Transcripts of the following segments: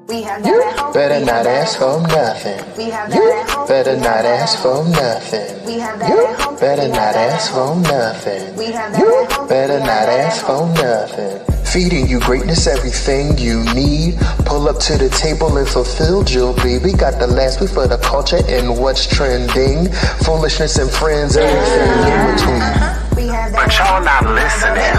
We have that at home. Better not ask for nothing. We have that at home. Better not ask for nothing. We have that at home. Better not ask for nothing. We have that at home. Better not ask for nothing. Feeding you greatness, everything you need. Pull up to the table and fulfilled you'll be. We got the last week for the culture and what's trending. Foolishness and friends, everything in between. But y'all not listening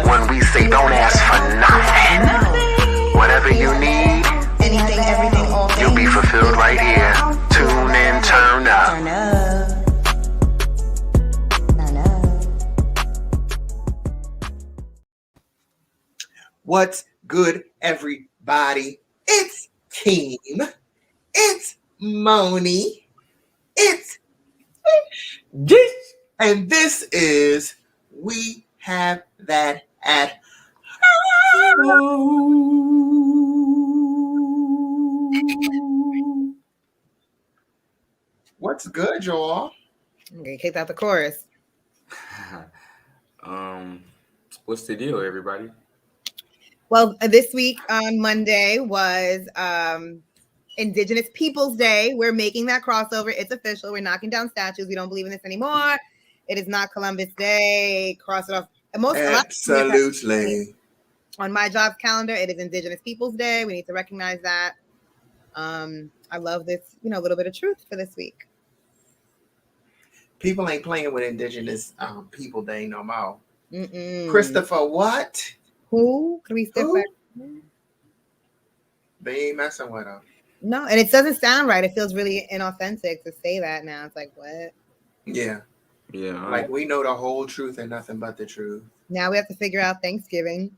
when we say don't ask for nothing. Whatever you need, Anything, everything, all things. you'll be fulfilled right here. Tune in, turn up. Turn up. Turn up. What's good, everybody? It's Team. It's Moni. It's Fish. And this is We Have That at Home. What's good, y'all? I'm gonna kick out the chorus. What's the deal, everybody? Well, this week on Monday was Indigenous Peoples Day. We're making that crossover. It's official. We're knocking down statues. We don't believe in this anymore. It is not Columbus Day. Cross it off. Absolutely. On my job's calendar, it is Indigenous Peoples Day. We need to recognize that. I love this, little bit of truth for this week. People ain't playing with Indigenous People Day no more. Mm-mm. Christopher, what? Who? Can we step Who? back? They ain't messing with them. No, and it doesn't sound right. It feels really inauthentic to say that now. It's like, what? Yeah. Yeah. Like we know the whole truth and nothing but the truth. Now we have to figure out Thanksgiving.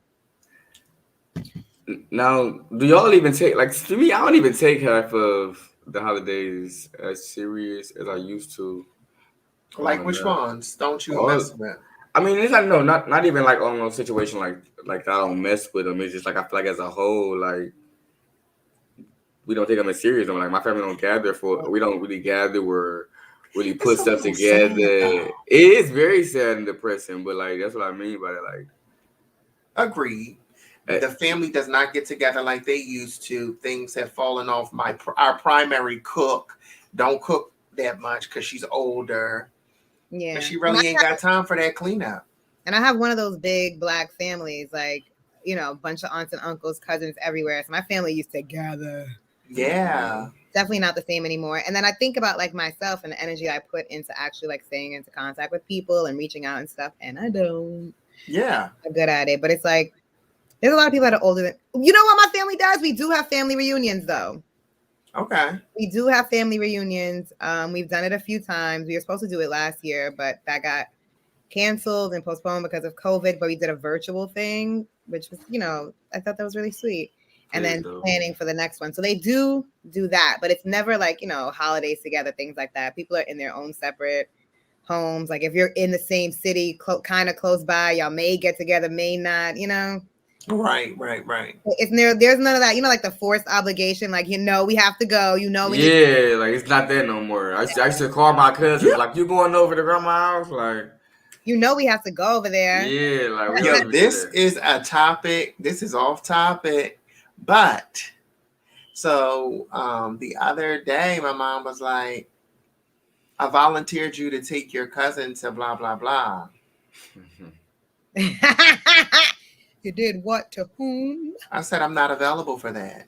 Now, do y'all even take, to me, I don't even take half of the holidays as serious as I used to. Like which ones? Don't you Oh, mess with? I mean, it's like, no, not even like on a situation like I don't mess with them. It's just like, I feel like as a whole, like, we don't take them as serious. Like, my family we don't really gather or really put It's a stuff little together. sad, It is very sad and depressing, but like, that's what I mean by it. Like, Agreed. The family does not get together like they used to. Things have fallen off. Our primary cook don't cook that much because she's older. Yeah. And she really ain't got time for that cleanup. And I have one of those big Black families, like, a bunch of aunts and uncles, cousins everywhere. So my family used to gather. Yeah. Definitely not the same anymore. And then I think about like myself and the energy I put into actually like staying into contact with people and reaching out and stuff. And I don't. Yeah. I'm good at it. But it's like, there's a lot of people that are older than, you know what my family does? We do have family reunions though. Okay. We do have family reunions. We've done it a few times. We were supposed to do it last year, but that got canceled and postponed because of COVID. But we did a virtual thing, which was, I thought that was really sweet. And then planning for the next one. So they do that, but it's never like, holidays together, things like that. People are in their own separate homes. Like if you're in the same city, kind of close by, y'all may get together, may not, Right. There's none of that, like the forced obligation, like, we have to go, we like it's not there no more. I used to call my cousins, like, you going over to grandma's house? Like, we have to go over there. Yeah, like, yo, this is a topic. This is off topic, but so the other day, my mom was like, I volunteered you to take your cousin to blah blah blah. You did what to whom? I said, I'm not available for that.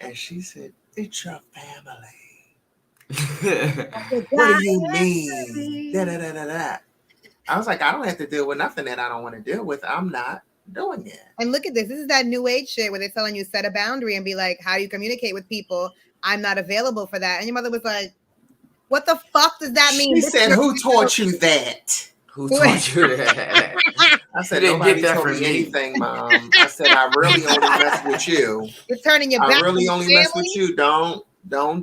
And she said, it's your family. What do you mean? Da, da, da, da, da. I was like, I don't have to deal with nothing that I don't want to deal with. I'm not doing it. And look at this. This is that new age shit where they're telling you set a boundary and be like, how do you communicate with people? I'm not available for that. And your mother was like, what the fuck does that mean? She said, who taught you that? Who taught you that? I said, nobody told me anything, Mom. I said, I really only mess with you. You're turning your back. I really only mess with you. Don't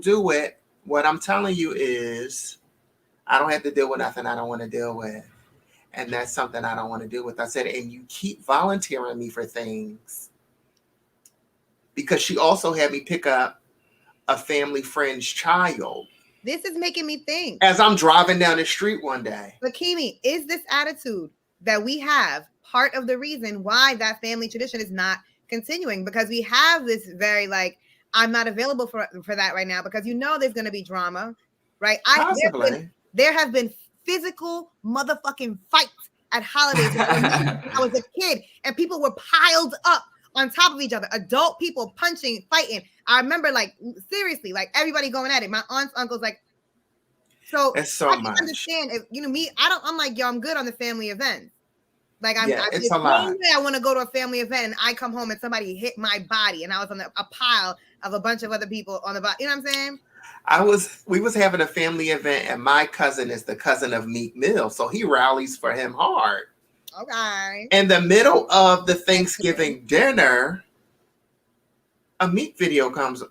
do it. What I'm telling you is I don't have to deal with nothing I don't want to deal with. And that's something I don't want to deal with. I said, and you keep volunteering me for things. Because she also had me pick up a family friend's child. This is making me think. As I'm driving down the street one day. But Kimi, is this attitude that we have part of the reason why that family tradition is not continuing because we have this very like, I'm not available for that right now because there's going to be drama, right? Possibly. There have been physical motherfucking fights at holidays when I was a kid, and people were piled up on top of each other. Adult people punching, fighting. I remember, like, seriously, like everybody going at it. My aunts, uncles, like. So it's so I can much. understand if me. I'm like, yo, I'm good on the family events. Like it's a lot. I want to go to a family event and I come home and somebody hit my body and I was on a pile of a bunch of other people on the body. You know what I'm saying? We was having a family event and my cousin is the cousin of Meek Mill, so he rallies for him hard. Okay. In the middle of the Thanksgiving dinner, a Meek video comes.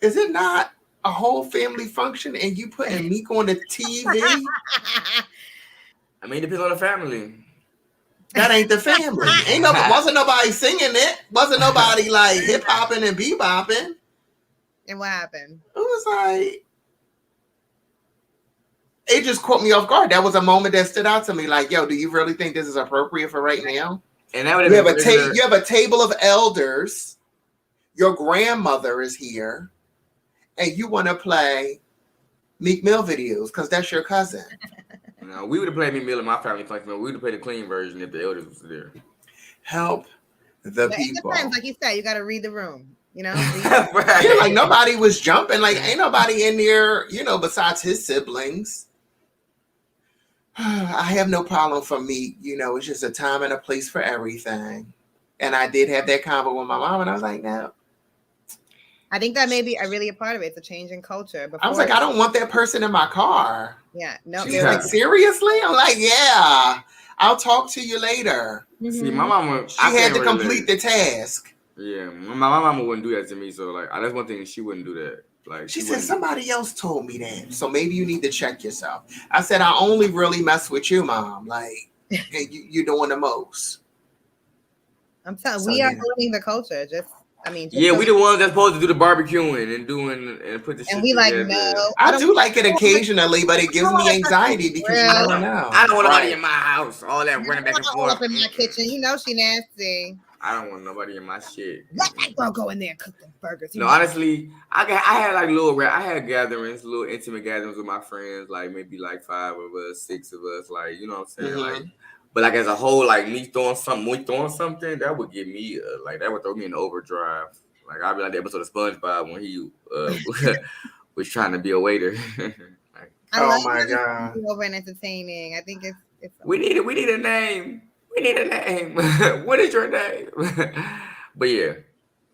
Is it not a whole family function and you putting Meek on the TV? I mean, it depends on the family. That ain't the family. Wasn't nobody singing it. Wasn't nobody like hip hopping and bebopping. And what happened? It was like, it just caught me off guard. That was a moment that stood out to me. Like, yo, do you really think this is appropriate for right now? And that would you have a table of elders. Your grandmother is here, and you want to play Meek Mill videos because that's your cousin. No, we would have played Meek Mill in my family function, but we would have played the clean version if the elders was there. Help the people. Sometimes, like you said, you got to read the room. You know, right. Yeah, like nobody was jumping. Like ain't nobody in there, besides his siblings. I have no problem for Meek. It's just a time and a place for everything. And I did have that convo with my mom, and I was like, no. I think that may be really a part of it. It's a change in culture. I was like, I don't want that person in my car. Yeah, no. She's like, seriously? I'm like, yeah. I'll talk to you later. Mm-hmm. See, my mama, she had to complete the task. Yeah, my mama wouldn't do that to me. So, like, that's one thing, she wouldn't do that. Like, she said, somebody else told me that. So maybe you need to check yourself. I said, I only really mess with you, Mom. Like, you're doing the most. I'm telling we are ruining the culture. Yeah, we the ones that's supposed to do the barbecuing and put the shit and we together. Like, no. I do like it occasionally, but it gives me anxiety because you never know. I don't want nobody in my house. All that running back and forth. Up in my kitchen. She nasty. I don't want nobody in my shit. Let that girl go in there and cook the burgers. No, honestly, I had like I had gatherings, little intimate gatherings with my friends, like maybe like 5 of us, 6 of us, like, you know what I'm saying? Mm-hmm. Like, but like as a whole, like we throwing something, that would give me that would throw me in overdrive. Like I'd be like the episode of SpongeBob when he was trying to be a waiter. Like, oh my god! Over and entertaining. I think it's. We need a name. We need a name. What is your name? But yeah,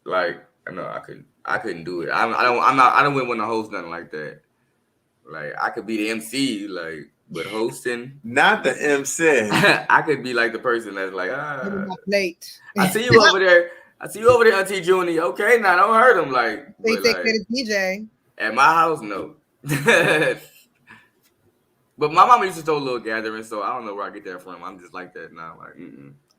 like no, I couldn't do it. I don't want to host nothing like that. Like I could be the MC, like, but hosting, not the MC. I could be like the person that's like, late. I see you over there. Auntie Junie. Okay, now don't hurt him. Like they take care of DJ. At my house, no. But my mama used to throw little gatherings, so I don't know where I get that from. I'm just like that now. Like,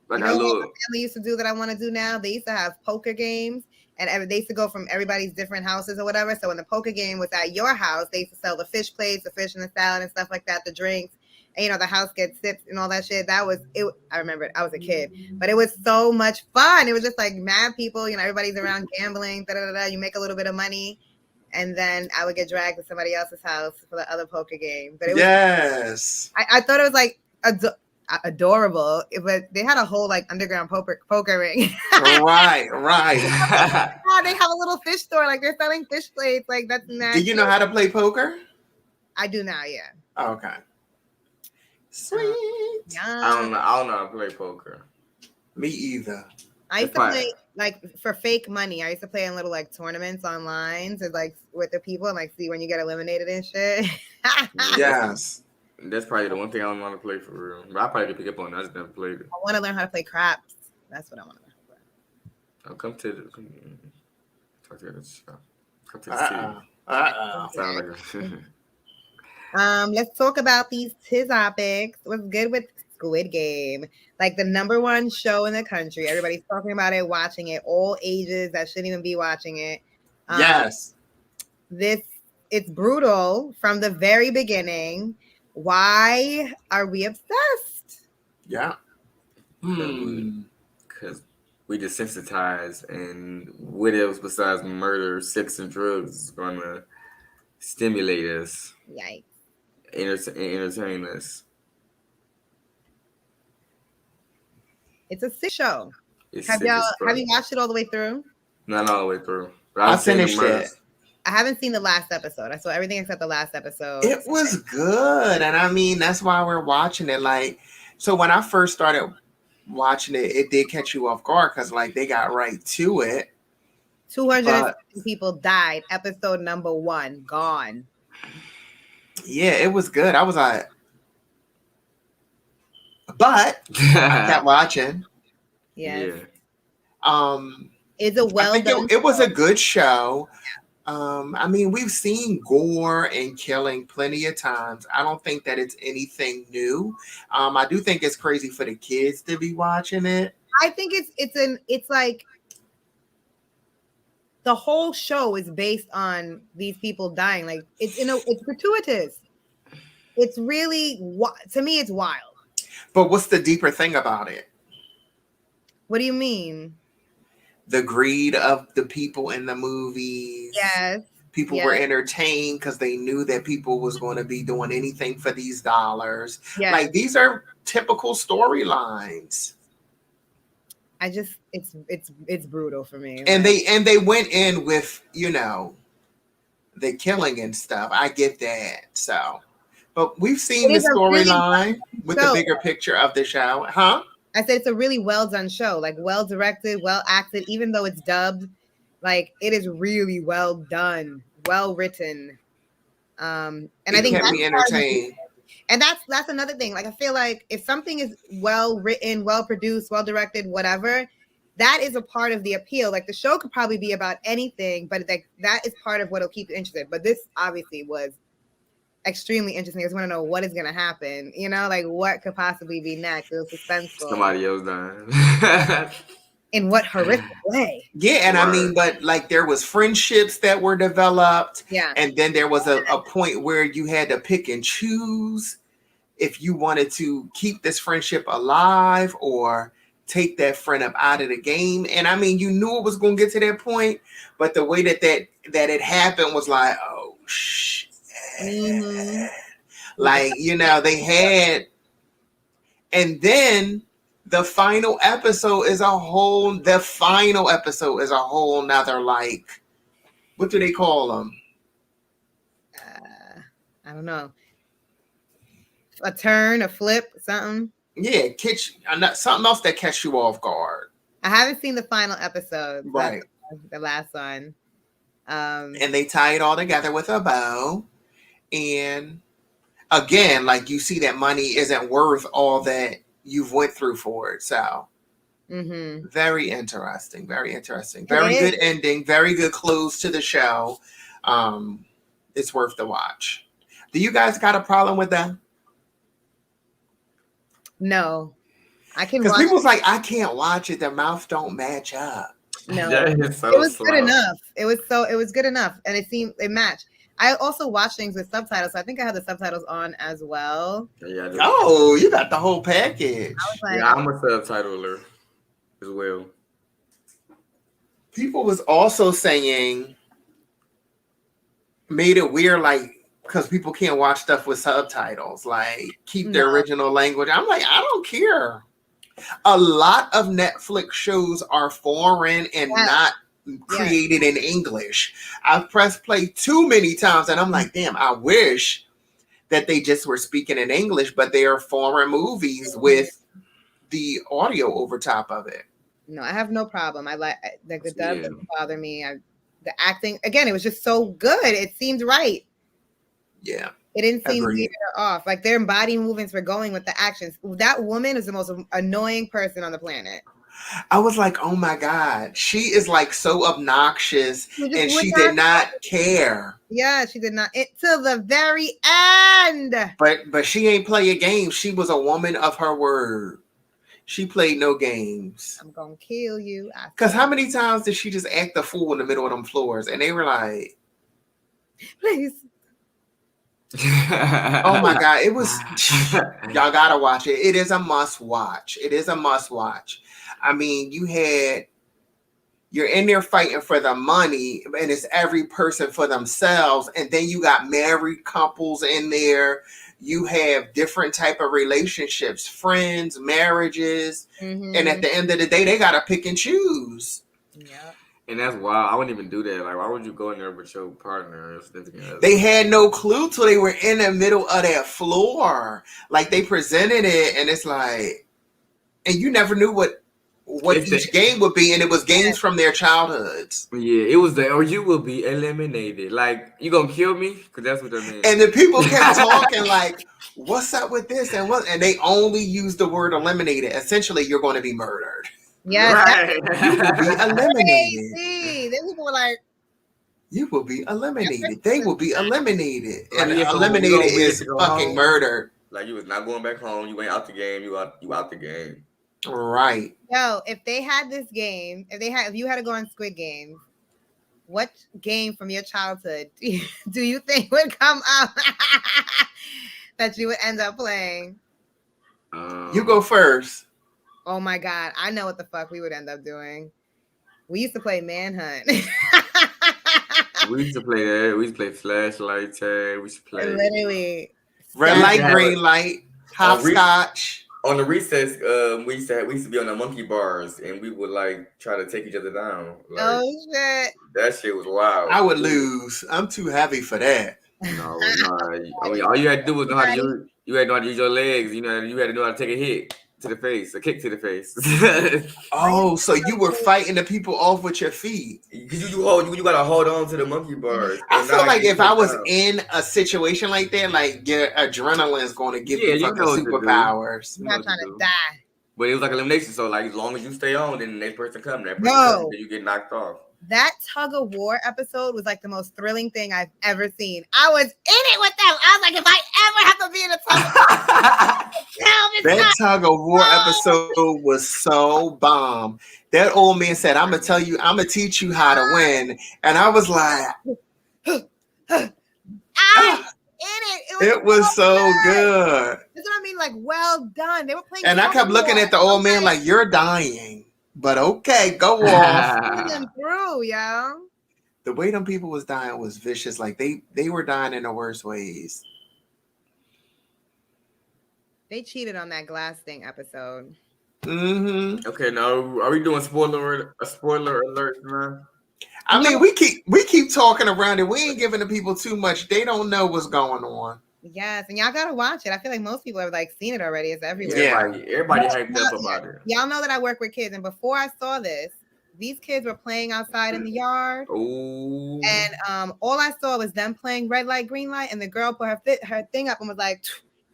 like what my family used to do that I want to do now? They used to have poker games, and they used to go from everybody's different houses or whatever. So when the poker game was at your house, they used to sell the fish plates, the fish and the salad and stuff like that, the drinks, and the house gets sips and all that shit. That was it. I remember it. I was a kid, but it was so much fun. It was just like mad people. Everybody's around gambling. You make a little bit of money. And then I would get dragged to somebody else's house for the other poker game. But it was, yes, I thought it was like adorable. But they had a whole like underground poker ring. right. They have a little fish store, like they're selling fish plates. Like that's nasty. Do you know how to play poker? I do now. Yeah. Oh, okay. Sweet. I don't know how to play poker. Me either. I used to play like for fake money. I used to play in little like tournaments online to like with the people and like see when you get eliminated and shit. Yes. That's probably the one thing I don't want to play for real. But I probably could pick up on it. I just never played it. I want to learn how to play craps. That's what I want to learn how to play. I'll come to the let's talk about these topics. What's good with Squid Game? Like the #1 show in the country. Everybody's talking about it, watching it, all ages that shouldn't even be watching it. Yes. It's brutal from the very beginning. Why are we obsessed? Yeah. because we desensitized, and what else besides murder, sex, and drugs is going to stimulate us, Yikes. entertain us. It's a sick show. It's Have sick as fuck. you watched it all the way through? Not all the way through. But I I've seen the finished murders. it. I haven't seen the last episode. I saw everything except the last episode. It was good. And I mean, that's why we're watching it. Like, so when I first started watching it, it did catch you off guard because, like, they got right to it. 250 people died. Episode number 1 gone. Yeah, it was good. I was like, but I kept watching. Yes. Yeah. It's a well I think done. it was a good show. I mean, we've seen gore and killing plenty of times. I don't think that it's anything new. I do think it's crazy for the kids to be watching it. I think it's like the whole show is based on these people dying. Like it's gratuitous. It's really, to me, it's wild. But what's the deeper thing about it? What do you mean? The greed of the people in the movies. Yes. People were entertained because they knew that people was going to be doing anything for these dollars. Yes. Like, these are typical storylines. I just, it's brutal for me. And they went in with, you know, the killing and stuff. I get that. So, but we've seen the storyline with the bigger picture of the show. Huh? I said it's a really well done show, like well directed, well acted, even though it's dubbed, like it is really well done, well written. And I think kept me entertained. And that's another thing. Like I feel like if something is well written, well produced, well directed, whatever, that is a part of the appeal. Like the show could probably be about anything, but like that is part of what'll keep you interested. But this obviously was extremely interesting. I just want to know what is going to happen. You know, like what could possibly be next. It was suspenseful. Somebody else dying. In what horrific way? Yeah, and I mean, but like there was friendships that were developed. Yeah. And then there was a point where you had to pick and choose if you wanted to keep this friendship alive or take that friend up out of the game. And I mean, you knew it was going to get to that point, but the way that it happened was like, oh, shit. Mm-hmm. Like, you know, they had, and then the final episode is a whole nother, like, what do they call them? I don't know. A turn, a flip, something. Yeah, something else that catch you off guard. I haven't seen the final episode. Right. The last one. And they tie it all together with a bow. And again, like you see that money isn't worth all that you've went through for it. So very interesting. Very interesting. Very good ending. Very good close to the show. It's worth the watch. Do you guys got a problem with that? No. I can because watch people's like, I can't watch it. Their mouth don't match up. No. It was good enough. It was good enough. And it matched. I also watch things with subtitles, so I think I have the subtitles on as well. Yeah, oh, you got the whole package. Like, yeah, I'm a subtitler as well. People was also saying, made it weird, like, because people can't watch stuff with subtitles, like, keep their original language. I'm like, I don't care. A lot of Netflix shows are foreign and not created in English. I've pressed play too many times and I'm like, damn, I wish that they just were speaking in English, but they are foreign movies with the audio over top of it. No, I have no problem. I like the dub doesn't bother me. The acting, again, it was just so good. It seemed right. Yeah. It didn't seem weird or off. Like their body movements were going with the actions. That woman is the most annoying person on the planet. I was like, oh my God, she is like so obnoxious and she did not care. Yeah, she did not. Till the very end. But she ain't play a game. She was a woman of her word. She played no games. I'm going to kill you. Because how many times did she just act the fool in the middle of them floors? And they were like, please. Oh my God, it was. Y'all gotta watch it. It is a must watch. It is a must watch. I mean, you're in there fighting for the money, and it's every person for themselves, and then you got married couples in there. You have different type of relationships, friends, marriages, and at the end of the day, they gotta pick and choose. Yeah. And that's wild. I wouldn't even do that. Like, why would you go in there with your partner or significant other? They had no clue till they were in the middle of that floor. Like they presented it, and it's like, and you never knew what each game would be, and it was games from their childhoods. Yeah, it was or you will be eliminated. Like, you gonna kill me? Because that's what that means. And the people kept talking like, what's up with this? And they only used the word eliminated. Essentially, you're going to be murdered. Yes, right. You will be eliminated. crazy. Then people were like, you will be eliminated. They will be eliminated. And Yeah, so eliminated is fucking home. Murder. Like, you was not going back home. You ain't out the game. You out the game. Right. Yo, if they had this game, if you had to go on Squid Games, what game from your childhood do you think would come up that you would end up playing? You go first. Oh my God, I know what the fuck we would end up doing. We used to play Manhunt. We used to play that. We used to play flashlight tag. We used to play literally red light, green light, hopscotch. On the recess, we used to be on the monkey bars, and we would like try to take each other down. Like, oh shit! That shit was wild. I would lose. I'm too heavy for that. No. I mean, all you had to do was know how to use. You had to know how to use your legs. You know, you had to know how to take a hit to the face, a kick to the face. Oh, so you were fighting the people off with your feet? You gotta hold on to the monkey bars. I feel like if I was in a situation like that, like your adrenaline is going to give you fucking superpowers. I'm not trying to die. But it was like elimination, so like as long as you stay on, then the next person comes. Then you get knocked off. That tug of war episode was like the most thrilling thing I've ever seen. I was in it with them. I was like, if I ever have to be in a tug of war, that tug of war episode was so bomb. That old man said, I'm gonna teach you how to win. And I was like, it was so good. That's what I mean, like, well done. They were playing. And I kept looking at the old man like, you're dying. But okay, go off. Them through, yo. The way them people was dying was vicious. Like they were dying in the worst ways. They cheated on that glass thing episode. Mm-hmm. Okay, now are we doing spoiler alert, man? I mean, we keep talking around it. We ain't giving the people too much. They don't know what's going on. Yes, and y'all gotta watch it. I feel like most people have like seen it already. It's everywhere. Yeah, everybody hyped up about it. Y'all know that I work with kids, and before I saw this, these kids were playing outside in the yard. Ooh. And all I saw was them playing red light, green light, and the girl put her thing up and was like,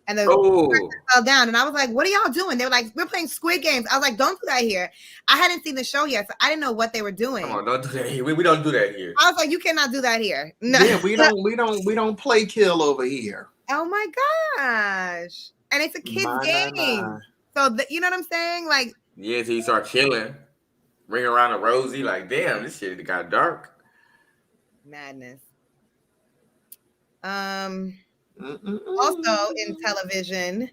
and the person fell down. And I was like, what are y'all doing? They were like, we're playing Squid Games. I was like, don't do that here. I hadn't seen the show yet, so I didn't know what they were doing. Come on, don't do that here. We don't do that here. I was like, you cannot do that here. No. Yeah, we don't play kill over here. Oh my gosh. And it's a kid's game. So you know what I'm saying? Like, yeah, so you start killing, ring around a Rosie, like, damn, this shit got dark. Madness. Also in television,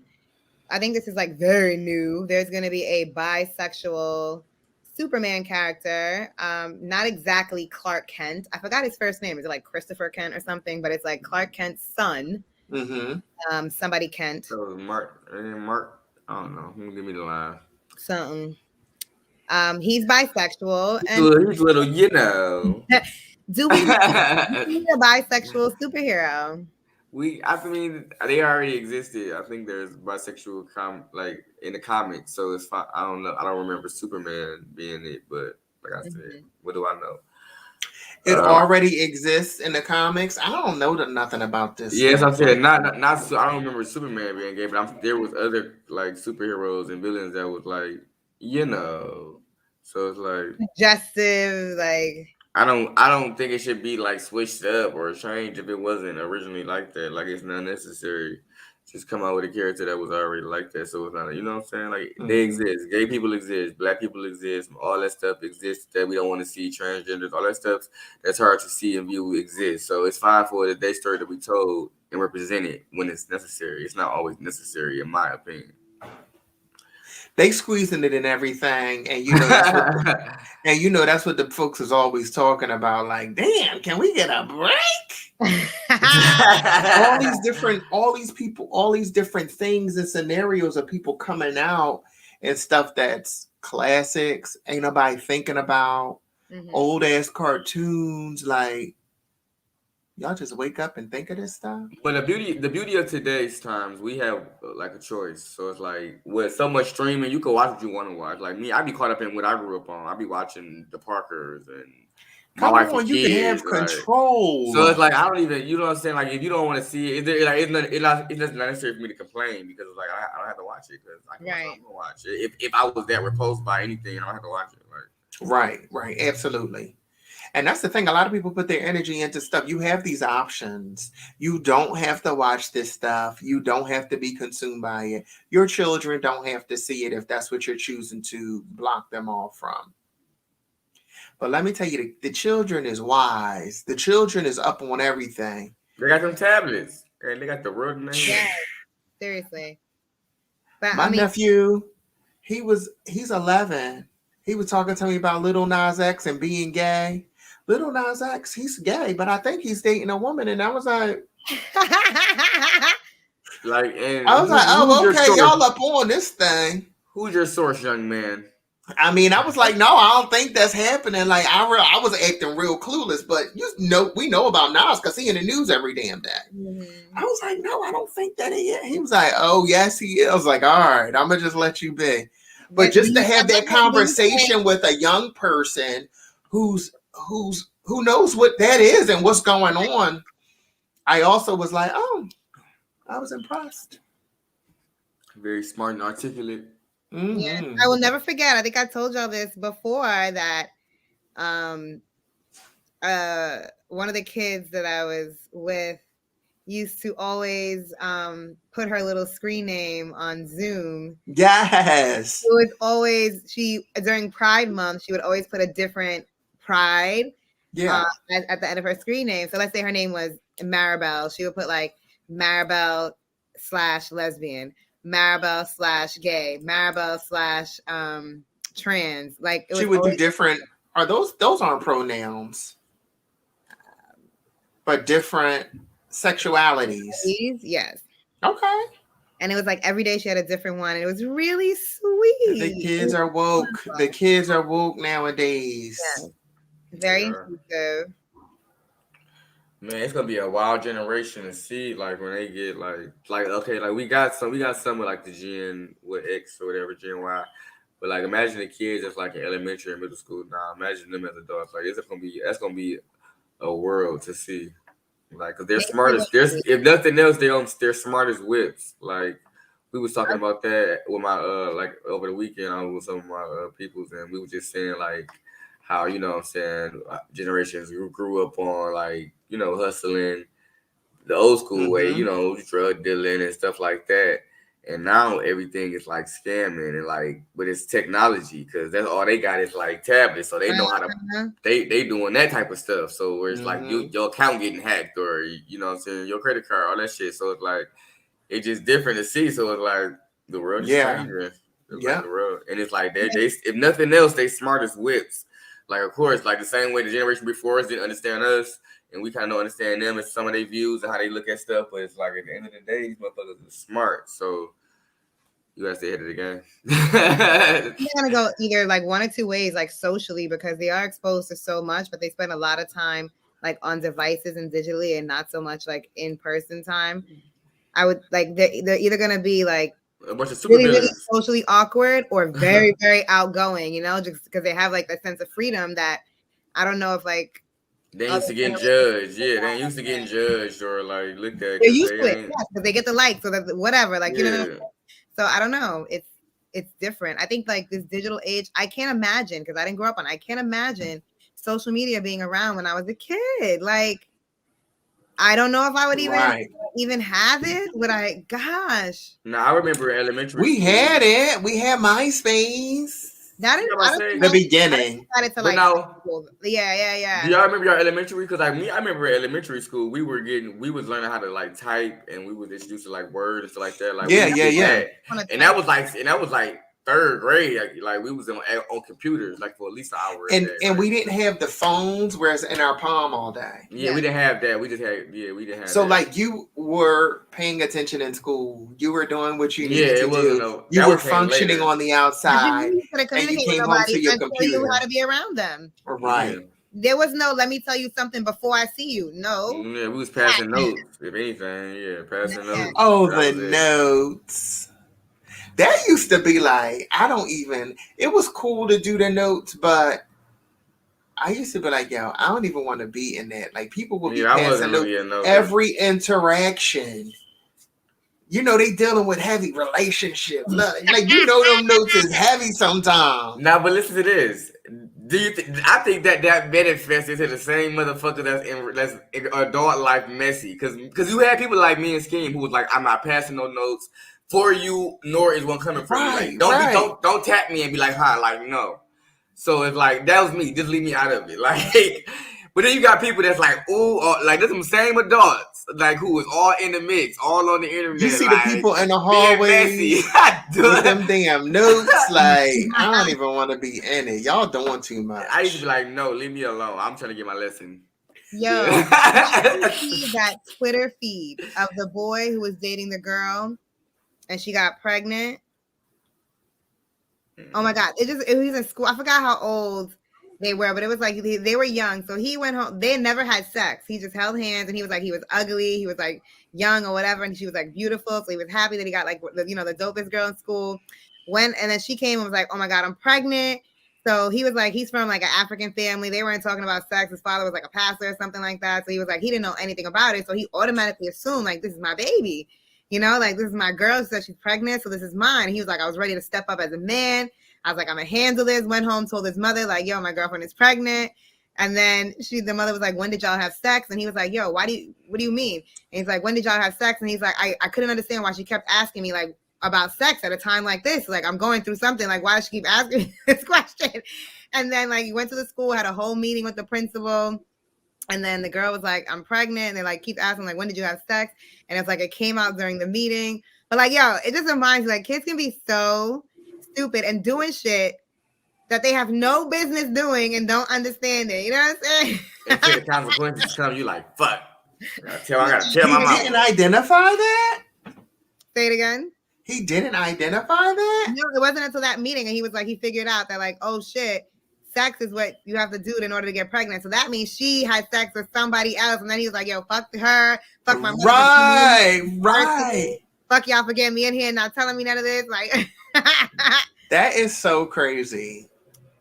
I think this is like very new. There's going to be a bisexual Superman character. Not exactly Clark Kent. I forgot his first name. Is it like Christopher Kent or something? But it's like Clark Kent's son. Mm-hmm. Somebody Kent. So Mark. I don't know. Give me the line. Something. He's bisexual. And he's little, you know. Do we need a bisexual superhero? I mean, they already existed. I think there's bisexual like in the comics, so it's fine. I don't know. I don't remember Superman being it, but like I said, what do I know? It already exists in the comics. I don't know nothing about this. Yes, I said not. I don't remember Superman being gay, but there was other like superheroes and villains that was like, you know. So it's like suggestive, like. I don't think it should be like switched up or changed if it wasn't originally like that. Like it's not necessary. just come out with a character that was already like that. So it's not, you know what I'm saying? Like they exist. Gay people exist. Black people exist. All that stuff exists that we don't want to see. Transgenders, all that stuff that's hard to see and view exists. So it's fine for the day story to be told and represented when it's necessary. It's not always necessary, in my opinion. They squeezing it in everything, and that's what that's what the folks is always talking about. Like, damn, can we get a break? all these people, all these different things and scenarios of people coming out and stuff that's classics, ain't nobody thinking about, old ass cartoons. Like, y'all just wake up and think of this stuff. But the beauty of today's times, we have like a choice. So it's like with so much streaming, you can watch what you want to watch. Like me, I be caught up in what I grew up on. I be watching the Parkers and my Come wife on, and you kids. can have control. So it's like I don't even, you know what I'm saying? Like if you don't want to see it, it's not necessary for me to complain because it's like I don't have to watch it because I can watch it. If I was that repulsed by anything, I don't have to watch it. Like right, absolutely. And that's the thing. A lot of people put their energy into stuff. You have these options. You don't have to watch this stuff. You don't have to be consumed by it. Your children don't have to see it if that's what you're choosing to block them off from. But let me tell you, the children is wise. The children is up on everything. They got them tablets. And they got the real name. Yeah, seriously. But my nephew, he's 11. He was talking to me about Lil Nas X and being gay. Lil Nas X, he's gay, but I think he's dating a woman. And I was like, I was like, oh, okay, y'all up on this thing. Who's your source, young man? I mean, I was like, no, I don't think that's happening. Like, I was acting real clueless, but we know about Nas because he in the news every damn day. I was like, no, I don't think that he is. He was like, oh, yes, he is. I was like, all right, I'm gonna just let you be. But just to have that conversation with a young person who knows what that is and what's going on, I also was like, oh, I was impressed. Very smart and articulate. Yeah, I will never forget. I think I told y'all this before that one of the kids that I was with used to always put her little screen name on Zoom. Yes. It was always during Pride Month, she would always put a different pride at the end of her screen name. So let's say her name was Maribel. She would put like Maribel / lesbian, Maribel / gay, Maribel / trans. Like she would do different. Are those aren't pronouns, but different sexualities? Yes. Okay. And it was like every day she had a different one. And it was really sweet. The kids are woke. The kids are woke nowadays. Yeah. Very inclusive. Man, it's gonna be a wild generation to see, like when they get like okay, like we got some of like the Gen with X or whatever, Gen Y. But like imagine the kids that's like in elementary and middle school now. Imagine them as adults. Like that's gonna be a world to see. Like, cause they're smart as if nothing else, they're smart as whips. Like we was talking about that with my like over the weekend I was with some of my peoples, and we were just saying like how, you know what I'm saying, generations grew up on like, you know, hustling the old school way, you know, drug dealing and stuff like that. And now everything is like scamming and like, but it's technology because that's all they got is like tablets. So they know how to, they doing that type of stuff. So where it's like your account getting hacked or, you know what I'm saying, your credit card, all that shit. So it's like, it's just different to see. So it's like the world is changing. Like the world. And it's like, they if nothing else, they smart as whips. Like, of course, like the same way the generation before us didn't understand us, and we kind of don't understand them and some of their views and how they look at stuff. But it's like at the end of the day, these motherfuckers are smart. So you gotta stay ahead of the game. They're gonna go either like one or two ways, like socially, because they are exposed to so much, but they spend a lot of time like on devices and digitally, and not so much like in person time. I would like they're either gonna be like a bunch of super really socially awkward or very, very outgoing, you know, just because they have like a sense of freedom that I don't know if like they used to getting judged. Yeah, they used to getting judged or like looked at. They're used to it, because they get the likes or the whatever, like you know. So I don't know. It's different. I think like this digital age, I can't imagine because I didn't grow up on. I can't imagine social media being around when I was a kid. Like I don't know if I would Right. even have it. Would I? Gosh. No, I remember elementary. We school. had it. We had MySpace. That is, Yeah, I I don't say- think The I beginning. decided to But like. now, Yeah. do y'all remember your elementary? Because like me, I remember elementary school. We was learning how to like type, and we was introduced to like words and stuff like that. Like Yeah, we yeah, did yeah. that. And that was like third grade. Like we was on computers like for at least an hour. a And day, and like. we didn't have the phones, whereas in our palm all day. Yeah, we didn't have that. We just had we didn't have. So that. like you were paying attention in school. You were doing what you Yeah, needed to it wasn't do. no. You that were one came functioning later. on the outside, You couldn't and you communicate came with home to nobody your until computer. you had to be around them. Right. Yeah. There was no, let me tell you something before I see you. No. Yeah, we was passing notes. If anything, yeah, passing notes. Oh, That the was it. notes. That used to be like, it was cool to do the notes, but I used to be like, yo, I don't even want to be in that. Like people would be Yeah, I passing wasn't notes really in those. every interaction. You know, they dealing with heavy relationships. Like you know them notes is heavy sometimes. Now, but listen to this. Do you? I think that manifests into the same motherfucker that's in adult life messy. Because you had people like me and Scheme who was like, I'm not passing no notes for you, nor is one coming from you. Like, don't tap me and be like, huh? Like, no. So it's like that was me. Just leave me out of it. Like, but then you got people that's like, ooh, like there's some same adults like who is all in the mix, all on the internet. You see like, the people in the being hallways messy. with them damn notes. Like, I don't even want to be in it. Y'all doing too much. I used to be like, no, leave me alone. I'm trying to get my lesson. Yo, you see that Twitter feed of the boy who was dating the girl and she got pregnant. Oh my God. It was in school. I forgot how old they were, but it was like they were young. So he went home. They never had sex. He just held hands and he was like, he was ugly. He was like young or whatever. And she was like beautiful. So he was happy that he got like, the dopest girl in school. And then she came and was like, oh my God, I'm pregnant. So he was like, he's from like an African family. They weren't talking about sex. His father was like a pastor or something like that. So he was like, he didn't know anything about it. So he automatically assumed like, this is my baby. Like this is my girl. She said she's pregnant. So this is mine. And he was like, I was ready to step up as a man. I was like, I'm gonna handle this. Went home, told his mother, like, yo, my girlfriend is pregnant. And then the mother was like, when did y'all have sex? And he was like, yo, what do you mean? And he's like, when did y'all have sex? And he's like, I couldn't understand why she kept asking me like about sex at a time like this. Like, I'm going through something. Like, why does she keep asking me this question? And then like he went to the school, had a whole meeting with the principal. And then the girl was like, I'm pregnant. And they like keep asking, like, when did you have sex? And it's like, it came out during the meeting. But like, yo, it just reminds me, like, kids can be so stupid and doing shit that they have no business doing and don't understand it. You know what I'm saying? Until the consequences come, you like, fuck. I gotta tell my He mom. didn't identify that? Say it again. He didn't identify that? No, it wasn't until that meeting. And he was like, he figured out that like, oh shit, sex is what you have to do in order to get pregnant. So that means she had sex with somebody else. And then he was like, yo, fuck her. Fuck my mother. Right. Fuck y'all for getting me in here and not telling me none of this. Like, that is so crazy.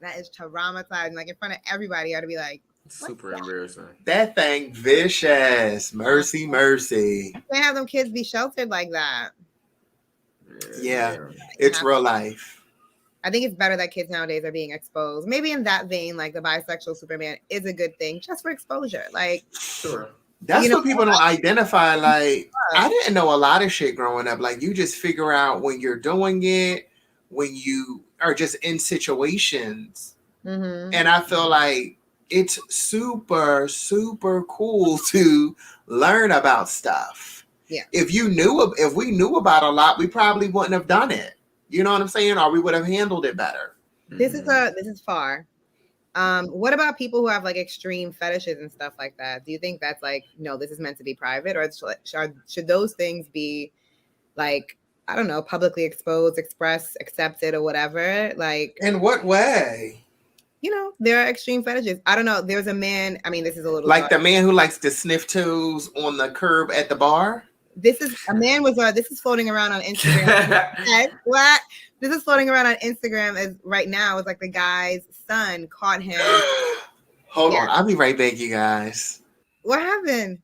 That is traumatizing. Like in front of everybody, I ought to be like, super embarrassing. That thing vicious. Mercy. Can't have them kids be sheltered like that. Yeah. It's real life. I think it's better that kids nowadays are being exposed. Maybe in that vein, like the bisexual Superman is a good thing just for exposure. Like, sure. That's what people don't identify. Like, I didn't know a lot of shit growing up. Like, you just figure out when you're doing it, when you are just in situations. Mm-hmm. And I feel like it's super, super cool to learn about stuff. Yeah. If we knew about a lot, we probably wouldn't have done it. You know what I'm saying? Or we would have handled it better. This is far. What about people who have like extreme fetishes and stuff like that? Do you think that's like, no, this is meant to be private, or should those things be like, I don't know, publicly exposed, expressed, accepted, or whatever? Like, in what way? There are extreme fetishes. I don't know. There's a man. I mean, this is a little like the man who likes to sniff toes on the curb at the bar. This is floating around on Instagram. What? This is floating around on Instagram as right now. It's like the guy's son caught him. Hold on. I'll be right back, you guys. What happened?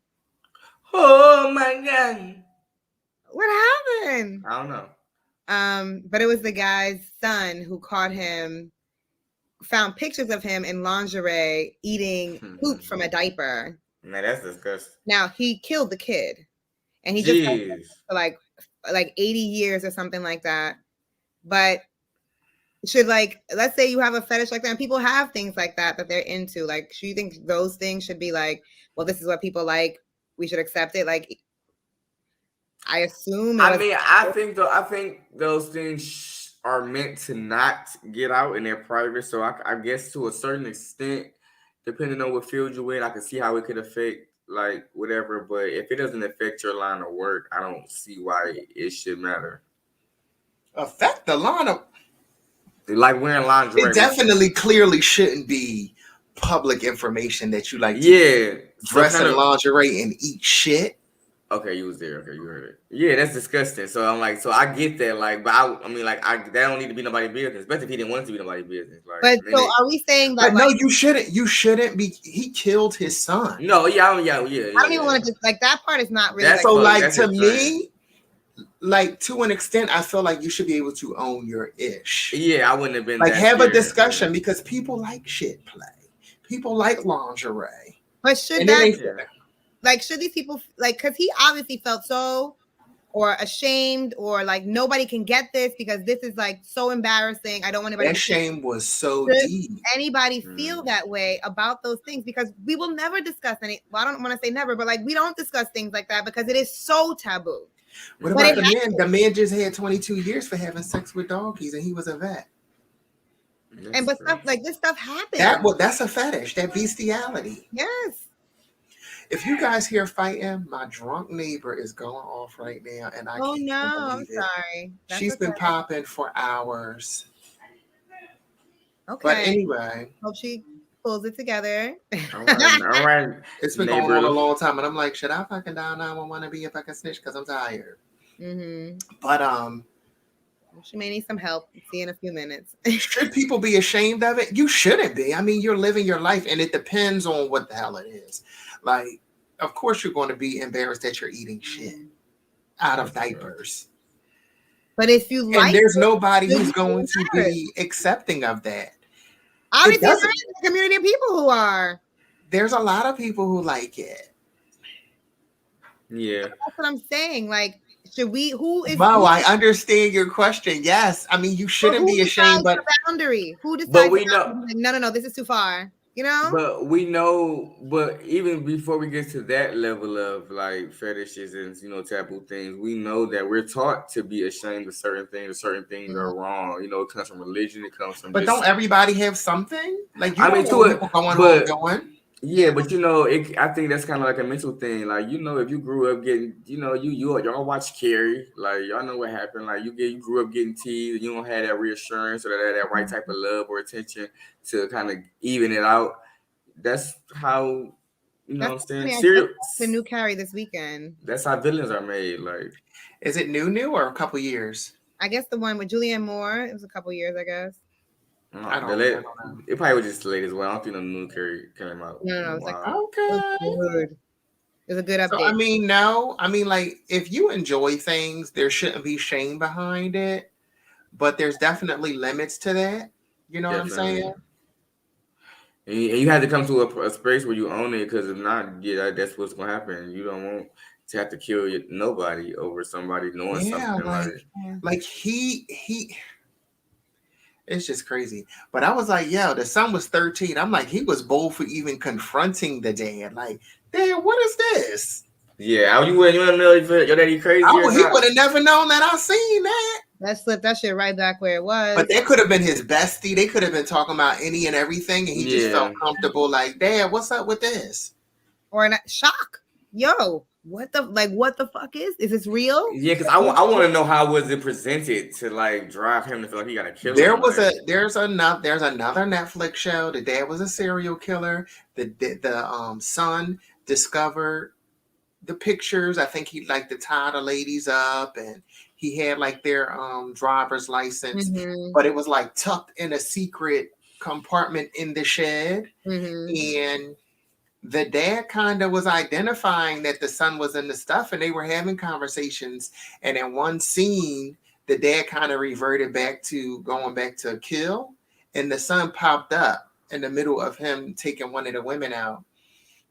Oh my God. What happened? I don't know. But it was the guy's son who caught him, found pictures of him in lingerie eating poop from a diaper. Man, that's disgusting. Now he killed the kid, and he just Jeez. for like 80 years or something like that. But should, like, let's say you have a fetish like that, and people have things like that they're into. Like, do you think those things should be like, well, this is what people like, we should accept it? Like, I assume. I think those things are meant to not get out in their private. So I guess to a certain extent, depending on what field you're in, I can see how it could affect like whatever. But if it doesn't affect your line of work, I don't see why it should matter. Affect the line of like wearing lingerie. It definitely clearly shouldn't be public information that you like to dress in lingerie and eat shit. Okay, you was there. Okay, you heard it. Yeah, that's disgusting. So I'm like, so I get that. Like, but I mean, like, that don't need to be nobody's business, especially if he didn't want it to be nobody's business. Like, but so are we saying that? But no, you shouldn't. You shouldn't be. He killed his son. No, yeah. I don't even want to just like that part is not really. That's so like to me, like to an extent, I feel like you should be able to own your ish. Yeah, I wouldn't have been like have a discussion because people like shit play. People like lingerie. But should that? Like, should these people, like, because he obviously felt so or ashamed or like nobody can get this because this is like so embarrassing. I don't want anybody. That shame was so deep. Anybody feel that way about those things? Because we will never discuss any. Well, I don't want to say never, but like we don't discuss things like that because it is so taboo. What about the man? The man just had 22 years for having sex with doggies, and he was a vet. But stuff like this stuff happens. That's a fetish. That bestiality. Yes. If you guys hear fighting, my drunk neighbor is going off right now, and I can't I'm sorry. She's been popping for hours. Okay. But anyway, hope she pulls it together. All right. It's been going on a long time, and I'm like, should I fucking dial 911 and be a fucking snitch because I'm tired? Mm-hmm. But she may need some help. See in a few minutes. Should people be ashamed of it? You shouldn't be. I mean, you're living your life, and it depends on what the hell it is. Like, of course, you're going to be embarrassed that you're eating shit out of diapers. But if you like, and there's nobody who's going to be accepting of that. Obviously, there's a community of people who are. There's a lot of people who like it. Yeah, that's what I'm saying. Like, should we? Who is? Wow, I understand your question. Yes, I mean you shouldn't be ashamed, but boundary. Who decides? But we know. No, this is too far. You know, but we know, but even before we get to that level of like fetishes and taboo things, we know that we're taught to be ashamed of certain things. Certain things are wrong. You know, it comes from religion. It comes from. But don't everybody have something? Like I mean, to it, going. Yeah, but I think that's kind of like a mental thing. Like if you grew up getting, y'all watch Carrie. Like y'all know what happened. Like you grew up getting teased. You don't have that reassurance or that right type of love or attention to kind of even it out. That's how what I'm saying. The new Carrie this weekend. That's how villains are made. Like, is it new or a couple years? I guess the one with Julianne Moore. It was a couple years, I guess. I don't know. It probably was just late as well. I don't think the new Carrie came out. No, it's like okay. It was a good update. So, I mean, like if you enjoy things, there shouldn't be shame behind it, but there's definitely limits to that. You know what I'm saying? And you have to come to a space where you own it, because if not, that's what's gonna happen. You don't want to have to kill nobody over somebody knowing something like he. It's just crazy. But I was like, the son was 13. I'm like, he was bold for even confronting the dad. Like, Dad, what is this? Yeah, you wouldn't know if your daddy crazy. He would have never known that I seen that. That slipped that shit right back where it was. But that could have been his bestie. They could have been talking about any and everything, and he just felt comfortable. Like, Dad, what's up with this? Or in shock. Yo. What the fuck is this real? Yeah, because I want to know how was it presented to like drive him to feel like he got to kill him. There's another Netflix show. The dad was a serial killer. The son discovered the pictures. I think he liked to tie the ladies up, and he had like their driver's license, but it was like tucked in a secret compartment in the shed, and the dad kind of was identifying that the son was in the stuff, and they were having conversations. And in one scene, the dad kind of reverted back to going back to kill, and the son popped up in the middle of him taking one of the women out.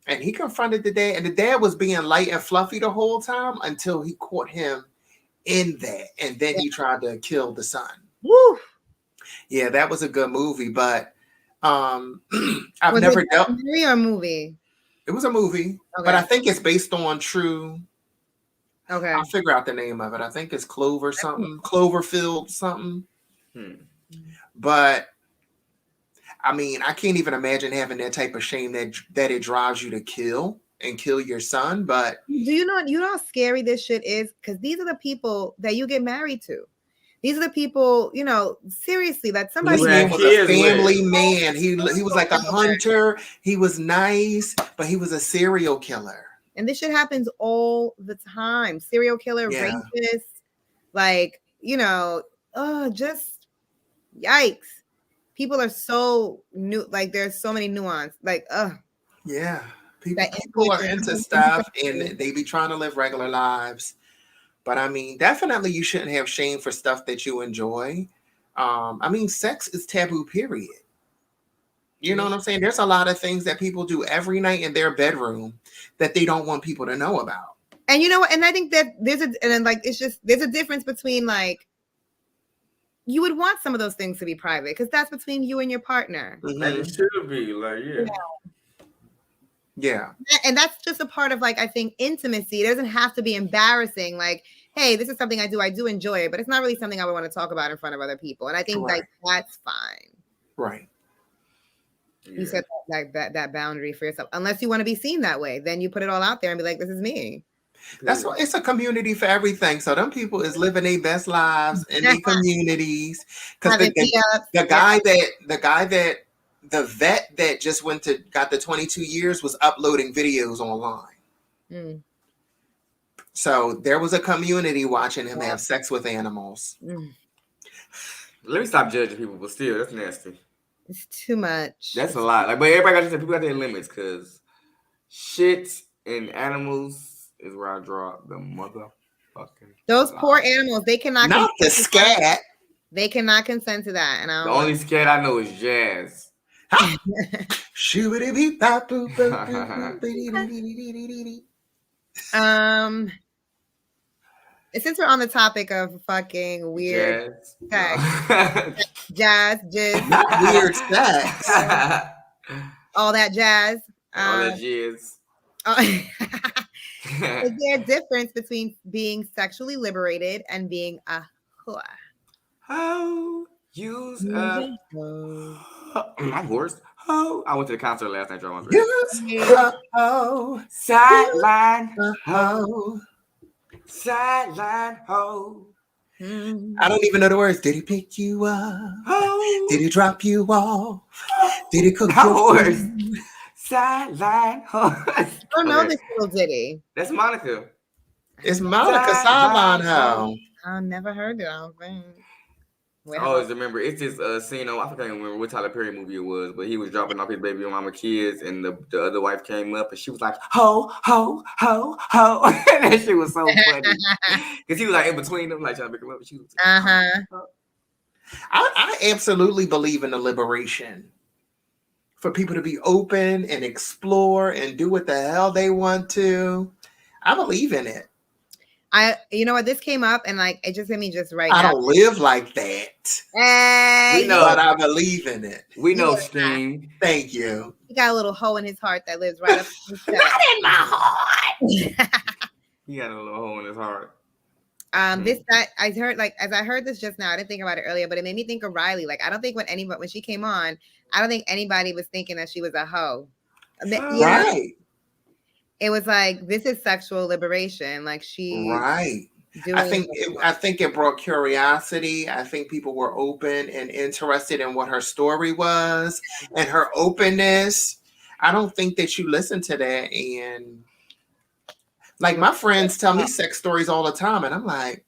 And he confronted the dad, and the dad was being light and fluffy the whole time until he caught him in that, and then he tried to kill the son. Woo! Yeah, that was a good movie, but I've Was never it dealt. a movie or a movie? It was a movie, Okay. but I think it's based on true. Okay. I'll figure out the name of it. I think it's Cloverfield something. But I mean, I can't even imagine having that type of shame that it drives you to kill your son. But do you know how scary this shit is? Because these are the people that you get married to. These are the people, seriously, that somebody this man was a family man. He was like a hunter. He was nice, but he was a serial killer. And this shit happens all the time. Serial killer, rapist, like, just yikes. People are so new, like there's so many nuance. Like, yeah. People are into stuff and they be trying to live regular lives. But I mean, definitely you shouldn't have shame for stuff that you enjoy. I mean, sex is taboo, period. You know what I'm saying? There's a lot of things that people do every night in their bedroom that they don't want people to know about. And you know what? And I think that there's a difference between like, you would want some of those things to be private because that's between you and your partner. And it should be like, yeah. And that's just a part of like, I think intimacy. It doesn't have to be embarrassing. Like, hey, this is something I do enjoy it, but it's not really something I would want to talk about in front of other people. And I think like that's fine. Right. You set that boundary for yourself. Unless you want to be seen that way, then you put it all out there and be like, this is me. That's why it's a community for everything. So them people is living their best lives in their communities. Because the vet that just got the 22 years was uploading videos online. So there was a community watching him have sex with animals. Let me stop judging people, but still, that's nasty. It's too much. That's a lot. Like, but everybody got to say people got their limits because shit and animals is where I draw the motherfucking. Those poor animals, they cannot. Not the scat. They cannot consent to that. And the only scat I know is Jazz. Since we're on the topic of fucking weird sex, jazz, jizz, not weird sex, all that jazz, all that jizz. Is there a difference between being sexually liberated and being a whore? How use a I'm hoarse. Oh, I went to the concert last night. Sideline ho. Sideline ho. I don't even know the words. Did he pick you up? Oh. Did he drop you off? Did he cook your food? Sideline ho. I don't know this little ditty. That's Monica. It's Monica Sideline ho. I never heard it. I don't think. I always remember it's this scene on, I can't remember what Tyler Perry movie it was, but he was dropping off his baby mama kids and the other wife came up and she was like, ho, ho, ho, ho. And that shit was so funny. Because he was like in between them, like trying to pick them up. And she was like, I absolutely believe in the liberation for people to be open and explore and do what the hell they want to. I believe in it. You know what? This came up and like it just hit me just right now. I now. don't live like that. Hey, we know, but I believe in it. We know, Stream. Thank you. He got a little hole in his heart that lives right up. Not in my heart. He got a little hole in his heart. I heard this just now. I didn't think about it earlier, but it made me think of Riley. Like I don't think when she came on, I don't think anybody was thinking that she was a hoe. Right. It was like, this is sexual liberation. Like she, right. I think it brought curiosity. I think people were open and interested in what her story was and her openness. I don't think that you listen to that. And like my friends tell me sex stories all the time. And I'm like,